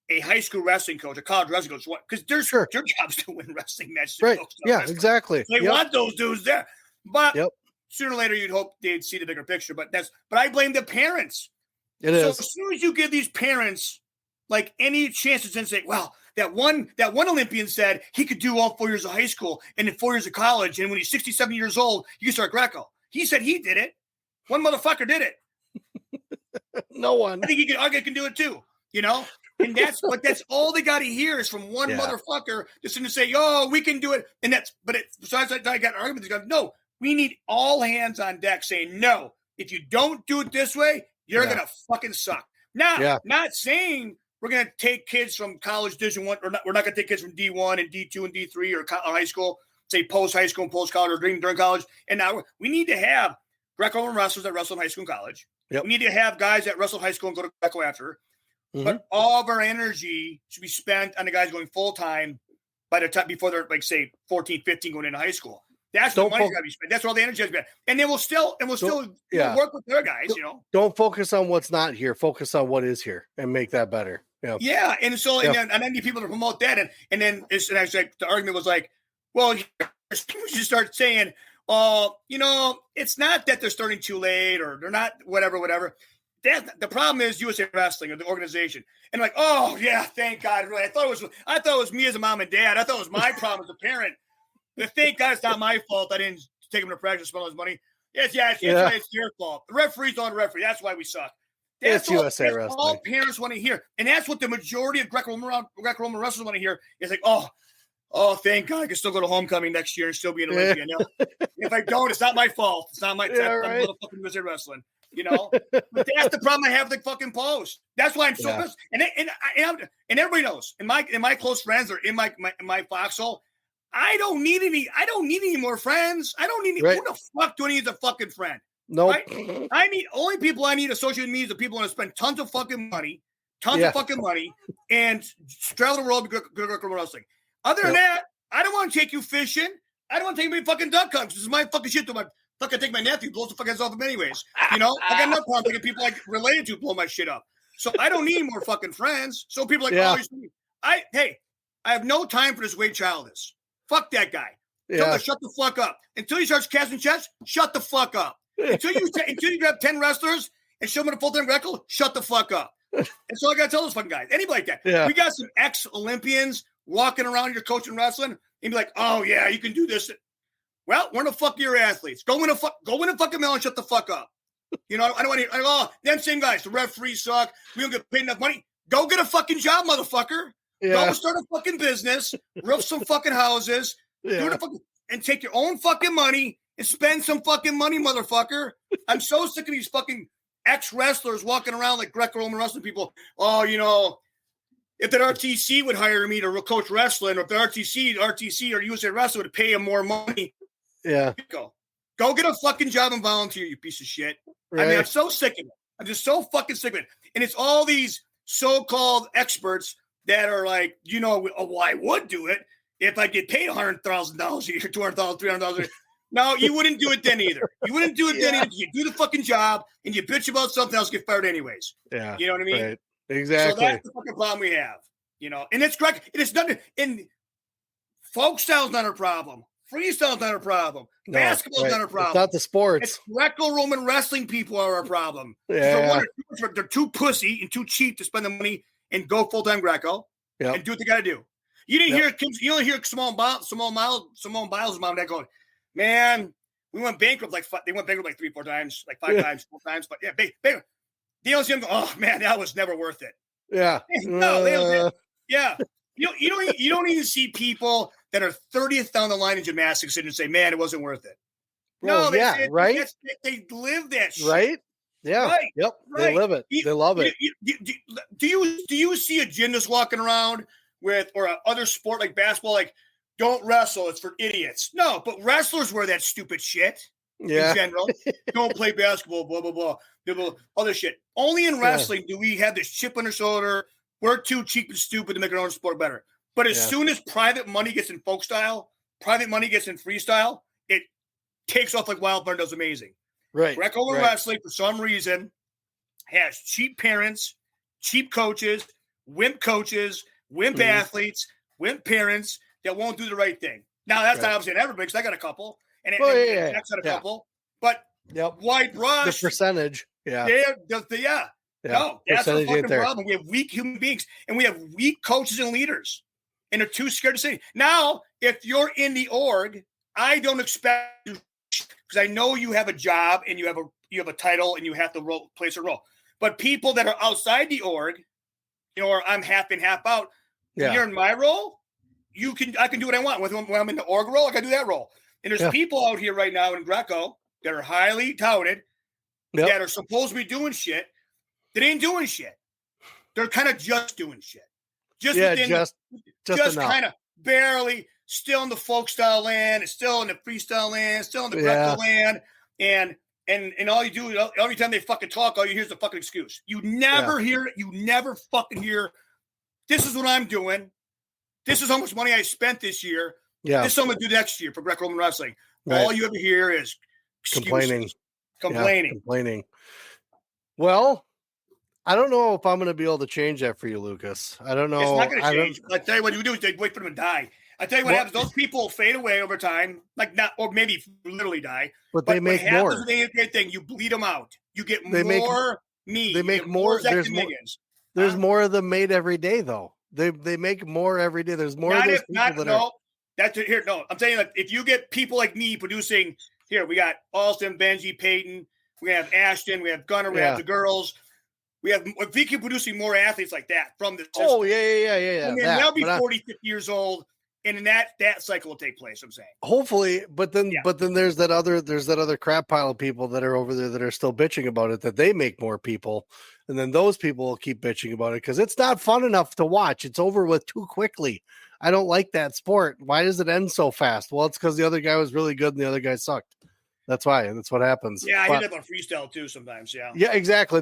a high school wrestling coach, a college wrestling coach, because their job's to win wrestling matches. Right? Yeah, exactly. So they want those dudes there, but sooner or later you'd hope they'd see the bigger picture. But I blame the parents. It is. As soon as you give these parents like any chances and say, well, that one Olympian said he could do all 4 years of high school and then 4 years of college, and when he's 67 years old, he can start Greco. He said he did it. One motherfucker did it. No one. I think I can do it too. You know, and that's all they got to hear is from one motherfucker just to say, "Oh, we can do it." And besides I got arguments. No, we need all hands on deck saying, "No, if you don't do it this way, you're gonna fucking suck." Now, not saying we're going to take kids from college Division I, or not, we're not going to take kids from D1 and D2 and D3 or high school, say post-high school and post-college or during college. And now we need to have Greco-Roman wrestlers that wrestle in high school and college. Yep. We need to have guys that wrestle high school and go to Greco after. Mm-hmm. But all of our energy should be spent on the guys going full-time by the time before they're, like, say, 14, 15 going into high school. That's what money's got to be spent. That's where all the energy has been. And then we'll still work with their guys, Don't focus on what's not here. Focus on what is here and make that better. Yeah. Yeah. And so, and then I need people to promote that. And then actually the argument was like, well, people should start saying, it's not that they're starting too late or they're not whatever. The problem is USA Wrestling or the organization. And like, oh yeah, thank God. Really. I thought it was me as a mom and dad. I thought it was my problem as a parent. But thank God it's not my fault. I didn't take them to practice, spend all this money. It's their fault. The referee's on the referee. That's why we suck. That's USA Wrestling. All parents want to hear. And that's what the majority of Greco-Roman wrestlers want to hear. Is like, oh, thank God I can still go to homecoming next year and still be an Olympian. If I don't, it's not my fault. It's not my fault. I'm motherfucking USA Wrestling. But that's the problem I have with the fucking post. That's why I'm so pissed. And everybody knows. And my close friends are in my foxhole. I don't need any more friends. I don't need any. Who the fuck do I need as a fucking friend? No, nope. Right? Only people I need associated with me is the people who want to spend tons of fucking money and travel the world with Greco-Roman wrestling. Other than that, I don't want to take you fishing. I don't want to take me fucking duck hunts. This is my fucking shit. I take my nephew, blows the fuck heads off him anyways. I got enough problem taking people like related to blow my shit up. So I don't need more fucking friends. So people are like, I have no time for this Wade Childish. Fuck that guy. Tell him to shut the fuck up. Until he starts casting checks, shut the fuck up. Until you grab 10 wrestlers and show them a full-time Greco, shut the fuck up. And so I got to tell those fucking guys. Anybody like that. Yeah. We got some ex-Olympians walking around here coaching wrestling and be like, oh, yeah, you can do this. Well, we're the fuck your athletes. Go win a fucking mill and shut the fuck up. I don't want to them same guys. The referees suck. We don't get paid enough money. Go get a fucking job, motherfucker. Yeah. Go start a fucking business, roof some fucking houses, and take your own fucking money and spend some fucking money, motherfucker. I'm so sick of these fucking ex-wrestlers walking around like Greco-Roman wrestling people. Oh, if that RTC would hire me to coach wrestling, or if the RTC or USA Wrestling would pay him more money. Yeah. Go get a fucking job and volunteer, you piece of shit. Right. I mean, I'm so sick of it. I'm just so fucking sick of it. And it's all these so-called experts that are like, I would do it if I get paid $100,000 a year, $200,000, $300,000 a year. No, you wouldn't do it then either. You wouldn't do it then either. You do the fucking job and you bitch about something else, get fired anyways. Yeah. You know what I mean? Right. Exactly. So that's the fucking problem we have. And it's correct. It is nothing. And folk style's not a problem. Freestyle's not a problem. Basketball's not a problem. It's not the sports. It's Greco-Roman wrestling people are our problem. Yeah. So they're too pussy and too cheap to spend the money and go full-time Greco and do what they got to do. You didn't hear you only hear Simone Biles' mom and dad going, man, we went bankrupt they went bankrupt 3-4 times, 5 times, 4 times. But they don't see them go, oh man, that was never worth it. Yeah. No, they don't. Yeah. You don't even see people that are 30th down the line in gymnastics and say, man, it wasn't worth it. No, right? They live that shit. Right? Yeah. Right. Yep. Right. They live it. They love it. Do you see a gymnast walking around with, or a other sport like basketball, like, don't wrestle, it's for idiots? No, but wrestlers wear that stupid shit in general. Don't play basketball, blah, blah, blah, other shit. Only in wrestling do we have this chip on our shoulder. We're too cheap and stupid to make our own sport better. But as soon as private money gets in folk style, private money gets in freestyle, it takes off like wildfire and does amazing. Right. Greco-Roman wrestling, for some reason, has cheap parents, cheap coaches, wimp athletes, wimp parents that won't do the right thing. Now, that's not obviously everybody, because I got a couple. And Jack's got a couple. But wide brush. The percentage. Yeah. No, that's the fucking problem. We have weak human beings, and we have weak coaches and leaders, and they're too scared to say. Now, if you're in the org, I don't expect you, because I know you have a job and you have a title and you have to place a role. But people that are outside the org, or I'm half in, half out. When you're in my role, I can do what I want. When I'm in the org role, I can do that role. And there's people out here right now in Greco that are highly touted, that are supposed to be doing shit. They ain't doing shit. They're kind of just doing shit. Just kind of barely still in the folk style land, still in the freestyle land, still in the Greco land. And all you do, every time they fucking talk, all you hear is a fucking excuse. You never hear it. You never fucking hear, this is what I'm doing. This is how much money I spent this year. Yeah. This is what I'm going to do next year for Greco-Roman wrestling. All you ever hear is complaining. Complaining. Well, I don't know if I'm going to be able to change that for you, Lucas. I don't know. It's not going to change. I tell you what you do is they wait for them to die. I tell you what happens. Those people fade away over time, or maybe literally die. But they make more. Thing, you bleed them out. You get more meat. They make more. There's more of them made every day, though. They make more every day. There's more of those people that are. That's it. Here, no, I'm saying that if you get people like me producing, here we got Alston, Benji, Peyton, we have Ashton, we have Gunnar, we have the girls. If we keep producing more athletes like that from the system. Oh, yeah. And then they'll be 40, 50 years old, and then that cycle will take place, I'm saying. Hopefully, but then there's that other crap pile of people that are over there that are still bitching about it, that they make more people, and then those people will keep bitching about it because it's not fun enough to watch. It's over with too quickly. I don't like that sport. Why does it end so fast? Well, it's because the other guy was really good and the other guy sucked. That's why. That's what happens. Yeah, I hit up on freestyle too sometimes. Yeah. Yeah, exactly.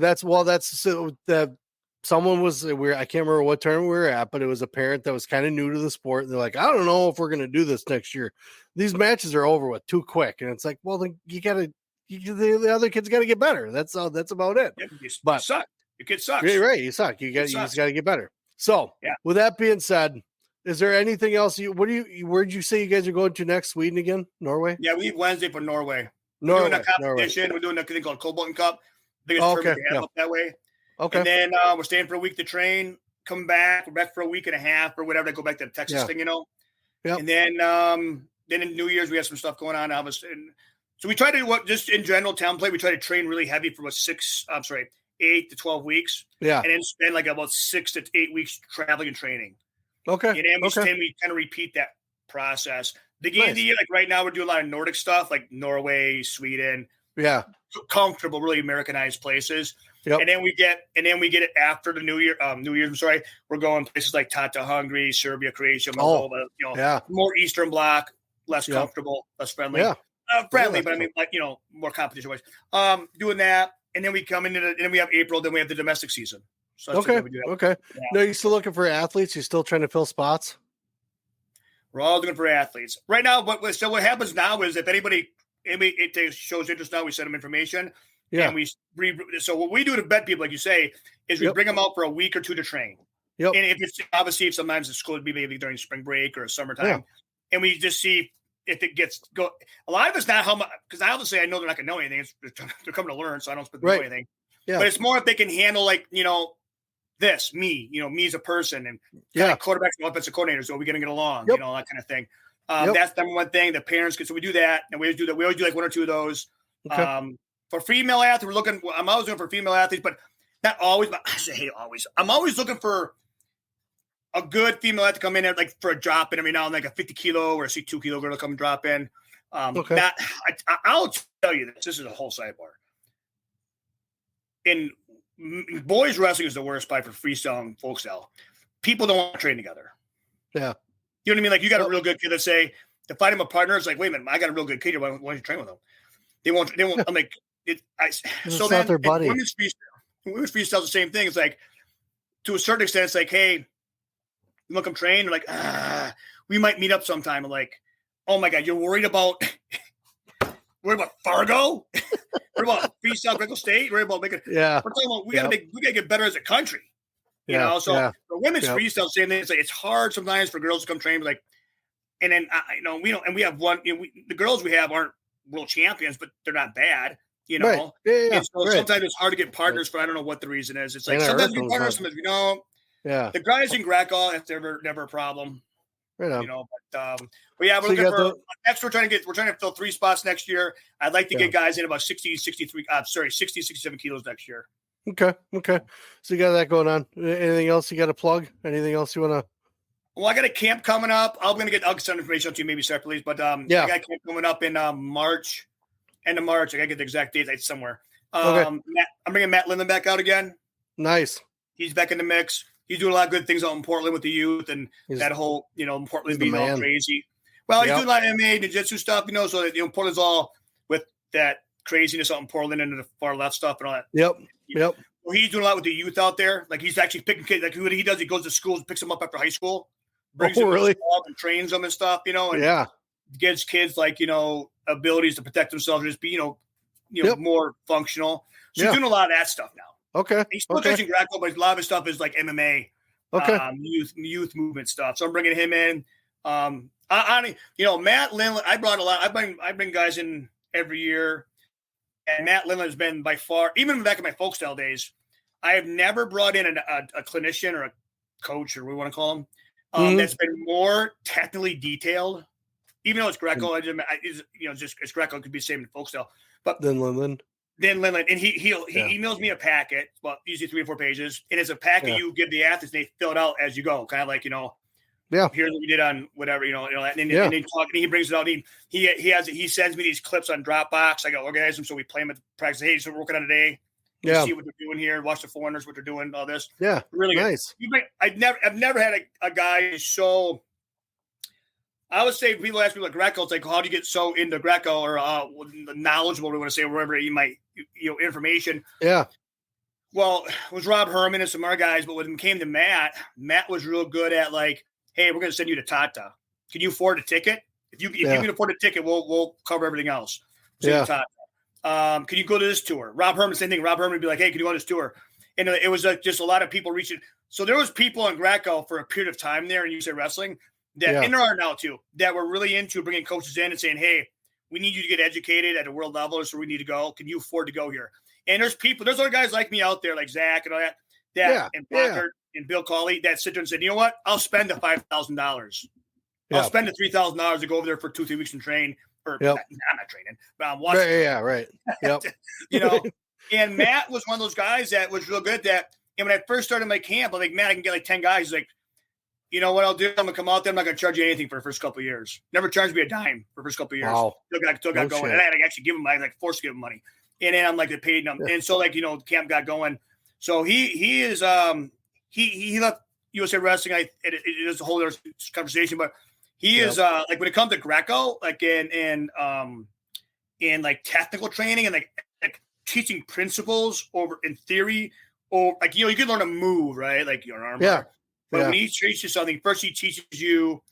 Someone was I can't remember what term we were at, but it was a parent that was kind of new to the sport. And they're like, I don't know if we're going to do this next year. These matches are over with too quick. And it's like, well, then the other kids got to get better. That's about it. Yeah, you suck. Your kid sucks. You're right. You suck. You just got to get better. So with that being said, is there anything else where'd you say you guys are going to next? Sweden again? Norway? Yeah, we leave Wednesday for Norway. We're doing a competition. Norway. We're doing a thing called Cobalt Cup. Biggest tournament we have up that way. Okay. And then we're staying for a week to train, come back. We're back for a week and a half or whatever to go back to the Texas thing, Yep. And then in New Year's, we have some stuff going on. So we try to just in general town play, we try to train really heavy for 8 to 12 weeks. Yeah. And then spend like about 6 to 8 weeks traveling and training. Okay. And then we kind of repeat that process. Beginning of the year, like right now, we're doing a lot of Nordic stuff, like Norway, Sweden. Yeah. Comfortable, really Americanized places. Yep. And then we get it after the New Year's. We're going places like Tata, Hungary, Serbia, Croatia, Moldova. More Eastern Bloc, less comfortable, less friendly. Yeah. Friendly, but I mean, like, more competition wise. Doing that, and then we come into and then we have April. Then we have the domestic season. So okay. Yeah. No, you still looking for athletes? You still trying to fill spots? We're all looking for athletes right now. But what happens now is if anybody shows interest now, we send them information. Yeah. And so what we do to vet people, like you say, is we bring them out for a week or two to train. Yep. And if sometimes it's could be maybe during spring break or summertime, and we just see if it gets go. A lot of it's not how much, because I obviously I know they're not going to know anything. They're coming to learn, so I don't expect them to know anything. Yeah. But it's more if they can handle me as a person and kind of quarterbacks and offensive coordinators. So are we going to get along? That kind of thing. That's number one thing. The parents so we do that, and we always do that. We always do like one or two of those. Okay. For female athletes, I'm always looking for female athletes, but not always. But I say always. I'm always looking for a good female athlete to come in there, like for a drop in every now and then, like a 50 kilo or a 2 kilo girl to come drop in. I'll tell you this. This is a whole sidebar. In boys wrestling is the worst part for freestyle and folk style. People don't want to train together. Yeah. You know what I mean? Like you got a real good kid that say to find him a partner. It's like, wait a minute, I got a real good kid. Why don't you train with him? They won't. I'm like, so then their buddy. Women's freestyle is the same thing. It's like, to a certain extent, it's like, hey, you want to come train? They're like, we might meet up sometime. I'm like, oh my God, you're worried about Fargo? Worried about freestyle Greco State? Worried about making? Yeah. We're talking about we gotta get better as a country. So for women's freestyle, same thing. It's like it's hard sometimes for girls to come train. Like, and then we have one. The girls we have aren't world champions, but they're not bad. Right. And so sometimes it's hard to get partners for I don't know what the reason is. It's like sometimes we partners, sometimes we don't. Yeah. The guys in Greco, that's never a problem. Right on. But yeah, we're looking for next. We're trying to fill 3 spots next year. I'd like to get guys in about 60, 67 kilos next year. Okay. So you got that going on. Anything else you got to plug? Anything else you want to? Well, I got a camp coming up. I'll send information out to you maybe separately. But I got a camp coming up in March, end of March. I got to get the exact date. It's somewhere. I'm bringing Matt Linden back out again. Nice. He's back in the mix. He's doing a lot of good things out in Portland with the youth and that whole, Portland being all crazy. Well, he's doing a lot of MMA, jiu-jitsu stuff, so that, Portland's all with that craziness out in Portland and the far left stuff and all that. Yep. Well, he's doing a lot with the youth out there. Like he's actually picking kids. Like what he does, he goes to schools, picks them up after high school, brings them to school and trains them and stuff, and gives kids like, abilities to protect themselves, just be, more functional. So he's doing a lot of that stuff now. Okay. He's still teaching Greco, but a lot of his stuff is like MMA, youth movement stuff. So I'm bringing him in. Matt Lindland, I brought a lot. I bring guys in every year, and Matt Lindland has been by far, even back in my folk style days, I have never brought in a clinician or a coach, or what we want to call him, that's been more technically detailed. Even though it's Greco, it's Greco. It could be the same in folk style, but then Lindland, and he emails me a packet, well, usually 3 or 4 pages, and it's a packet you give the athletes, and they fill it out as you go, kind of like here's what we did on whatever, and they talk, and he brings it out. He sends me these clips on Dropbox. I go organize them, so we play them at the practice. Hey, so we're working on today. See what they're doing here. Watch the foreigners, what they're doing, all this. Yeah, really nice. Good. I've never had a guy so. I would say people ask me like Greco, it's like, how do you get so into Greco or knowledgeable, we want to say, wherever you might, information. Yeah. Well, it was Rob Herman and some other guys, but when it came to Matt was real good at like, hey, we're going to send you to Tata. Can you afford a ticket? If you can afford a ticket, we'll cover everything else. Send you to Tata. Can you go to this tour? Rob Herman, same thing. Rob Herman would be like, hey, can you go on this tour? And it was just a lot of people reaching. So there was people in Greco for a period of time there in USA Wrestling that, and there are now too, that were really into bringing coaches in and saying, hey, we need you to get educated at a world level. This is where we need to go. Can you afford to go here? And there's other guys like me out there, like Zach and all that, and Blocker and Bill Cawley that sit there and said, you know what? I'll spend the $5,000. I'll spend the $3,000 to go over there for 2-3 weeks and train. Or I'm not training, but I'm watching. Right. Yep. And Matt was one of those guys that was real good at that. And when I first started my camp, I'm like, man, I can get like 10 guys. He's like, you know what I'll do? I'm going to come out there. I'm not going to charge you anything for the first couple of years. Never charged me a dime for the first couple of years. Wow. Still got going. Shit. And I had to actually give him, forced to give him money. And then I'm like, they paid him. And so the camp got going. So he is, he left USA Wrestling. It is a whole other conversation, but he is when it comes to Greco, in technical training and like teaching principles over in theory, or you can learn a move, right? Like your arm. Yeah. But when he teaches you something, first he teaches you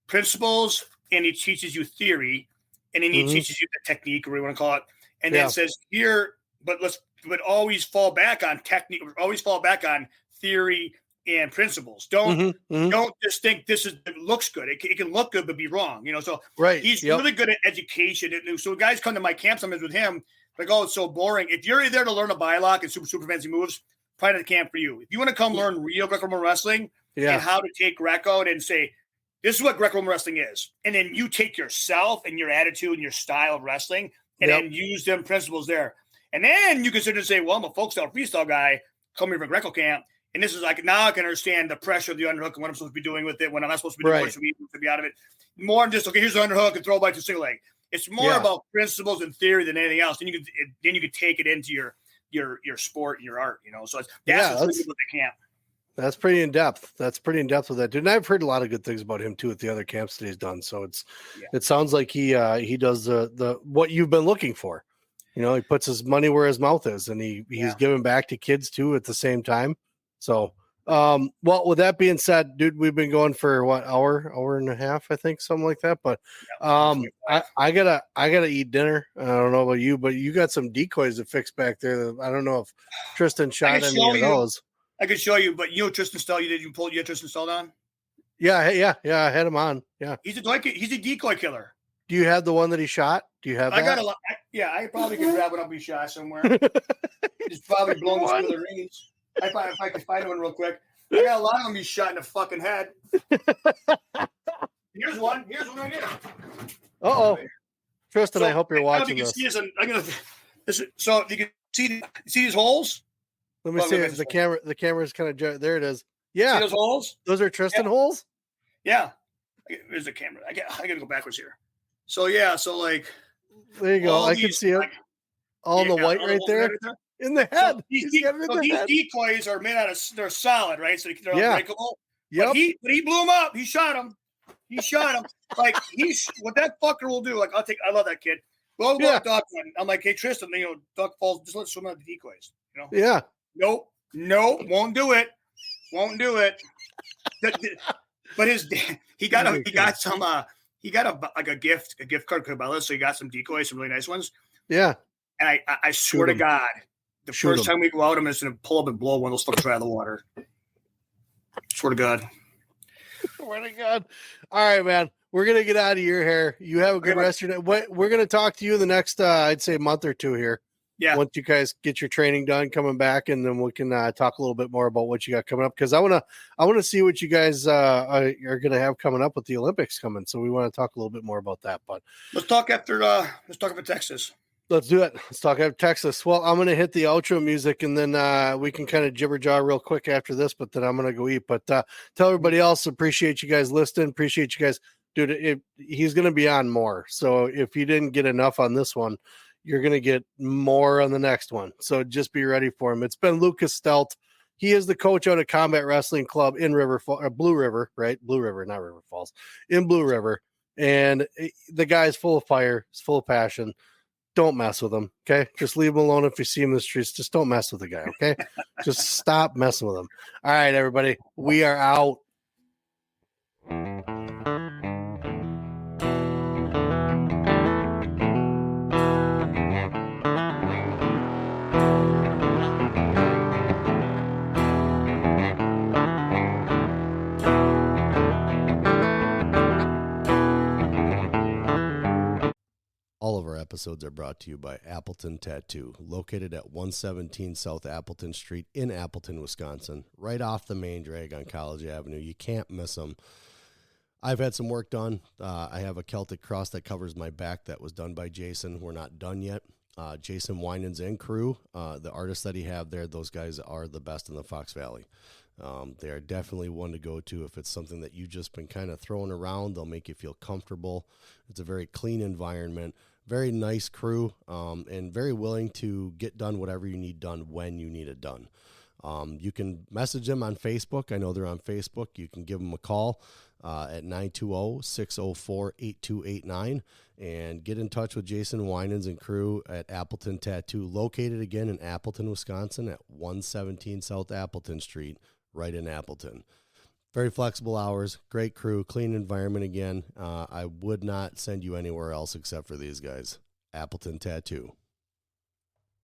principles and he teaches you theory, and then he teaches you the technique, or what you want to call it, and then says here, but always fall back on technique, always fall back on theory and principles. Don't just think it looks good. It can look good but be wrong. So he's really good at education. So guys come to my camp sometimes with him, like, oh, it's so boring. If you're there to learn a bylock and super fancy moves, probably not the camp for you. If you want to come learn real Greco-Roman wrestling and how to take Greco and say, this is what Greco-Roman wrestling is, and then you take yourself and your attitude and your style of wrestling and then use them principles there. And then you consider to say, well, I'm a folk style freestyle guy coming from Greco camp. And this is like, now I can understand the pressure of the underhook and what I'm supposed to be doing with it, when I'm not supposed to be doing, what should be out of it. More than just, okay, here's the underhook and throw back to single leg. It's more about principles and theory than anything else. Then you can take it into your sport and your art, So that's what they camp. That's pretty in depth. With that dude. And I've heard a lot of good things about him too at the other camps that he's done. So it sounds like he does the what you've been looking for. He puts his money where his mouth is, and he's giving back to kids too at the same time. So, well, with that being said, dude, we've been going for what, hour and a half, I think, something like that. But I gotta eat dinner. I don't know about you, but you got some decoys to fix back there. I don't know if Tristan shot any of those. I could show you, but Tristan Steldt, you had Tristan Steldt on? Yeah, I had him on. Yeah, he's a decoy killer. Do you have the one that he shot? Do you have that? I got a lot. I probably could grab it up and shot somewhere. It's probably blown through the rings. If I could find one real quick. I got a lot of them be shot in the fucking head. Here's one right here. Uh-oh. Tristan, I hope you're watching this. So you can see these holes? Let me see if the camera's kind of, there it is. Yeah. See those holes? Those are Tristan holes? Yeah. There's the camera. I got to go backwards here. So there you go. I can see it. All the white right there. In the head. So these decoys are made out of, they're solid, right? So they're unbreakable. Yep. But he blew them up. He shot them. What that fucker will do. I love that kid. Well, Duck. I'm like, hey, Tristan, Duck falls, just let's swim out the decoys. Yeah. Nope. Won't do it. But he got he got a gift card to Cabela's, so he got some decoys, some really nice ones. Yeah. And I swear to God, the first time we go out, I'm just going to pull up and blow one of those fuckers out of the water. Swear to God. Swear to God. All right, man. We're going to get out of your hair. You have a good rest of your day. We're going to talk to you in the next, I'd say, month or two here. Yeah. Once you guys get your training done, coming back, and then we can talk a little bit more about what you got coming up. Because I want to see what you guys are going to have coming up with the Olympics coming. So we want to talk a little bit more about that. But let's talk after. Let's talk about Texas. Let's do it. Let's talk about Texas. Well, I'm going to hit the outro music, and then we can kind of jibber jaw real quick after this. But then I'm going to go eat. But tell everybody else. Appreciate you guys listening. Appreciate you guys. Dude, he's going to be on more. So if you didn't get enough on this one, you're going to get more on the next one. So just be ready for him. It's been Lucas Steldt. He is the coach out of Combat Wrestling Club in Blue River, right? Blue River, not River Falls, in Blue River. And the guy's full of fire. He's full of passion. Don't mess with him, okay? Just leave him alone if you see him in the streets. Just don't mess with the guy, okay? Just stop messing with him. All right, everybody. We are out. All of our episodes are brought to you by Appleton Tattoo, located at 117 South Appleton Street in Appleton, Wisconsin, right off the main drag on College Avenue. You can't miss them. I've had some work done. I have a Celtic cross that covers my back that was done by Jason. We're not done yet. Jason Winans and crew, the artists that he have there, those guys are the best in the Fox Valley. They are definitely one to go to if it's something that you've just been kind of throwing around. They'll make you feel comfortable. It's a very clean environment, very nice crew, and very willing to get done whatever you need done when you need it done. You can message them on Facebook. I know they're on Facebook. You can give them a call at 920-604-8289 and get in touch with Jason Winans and crew at Appleton Tattoo, located again in Appleton, Wisconsin at 117 South Appleton Street, right in Appleton. Very flexible hours, great crew, clean environment again. I would not send you anywhere else except for these guys. Appleton Tattoo.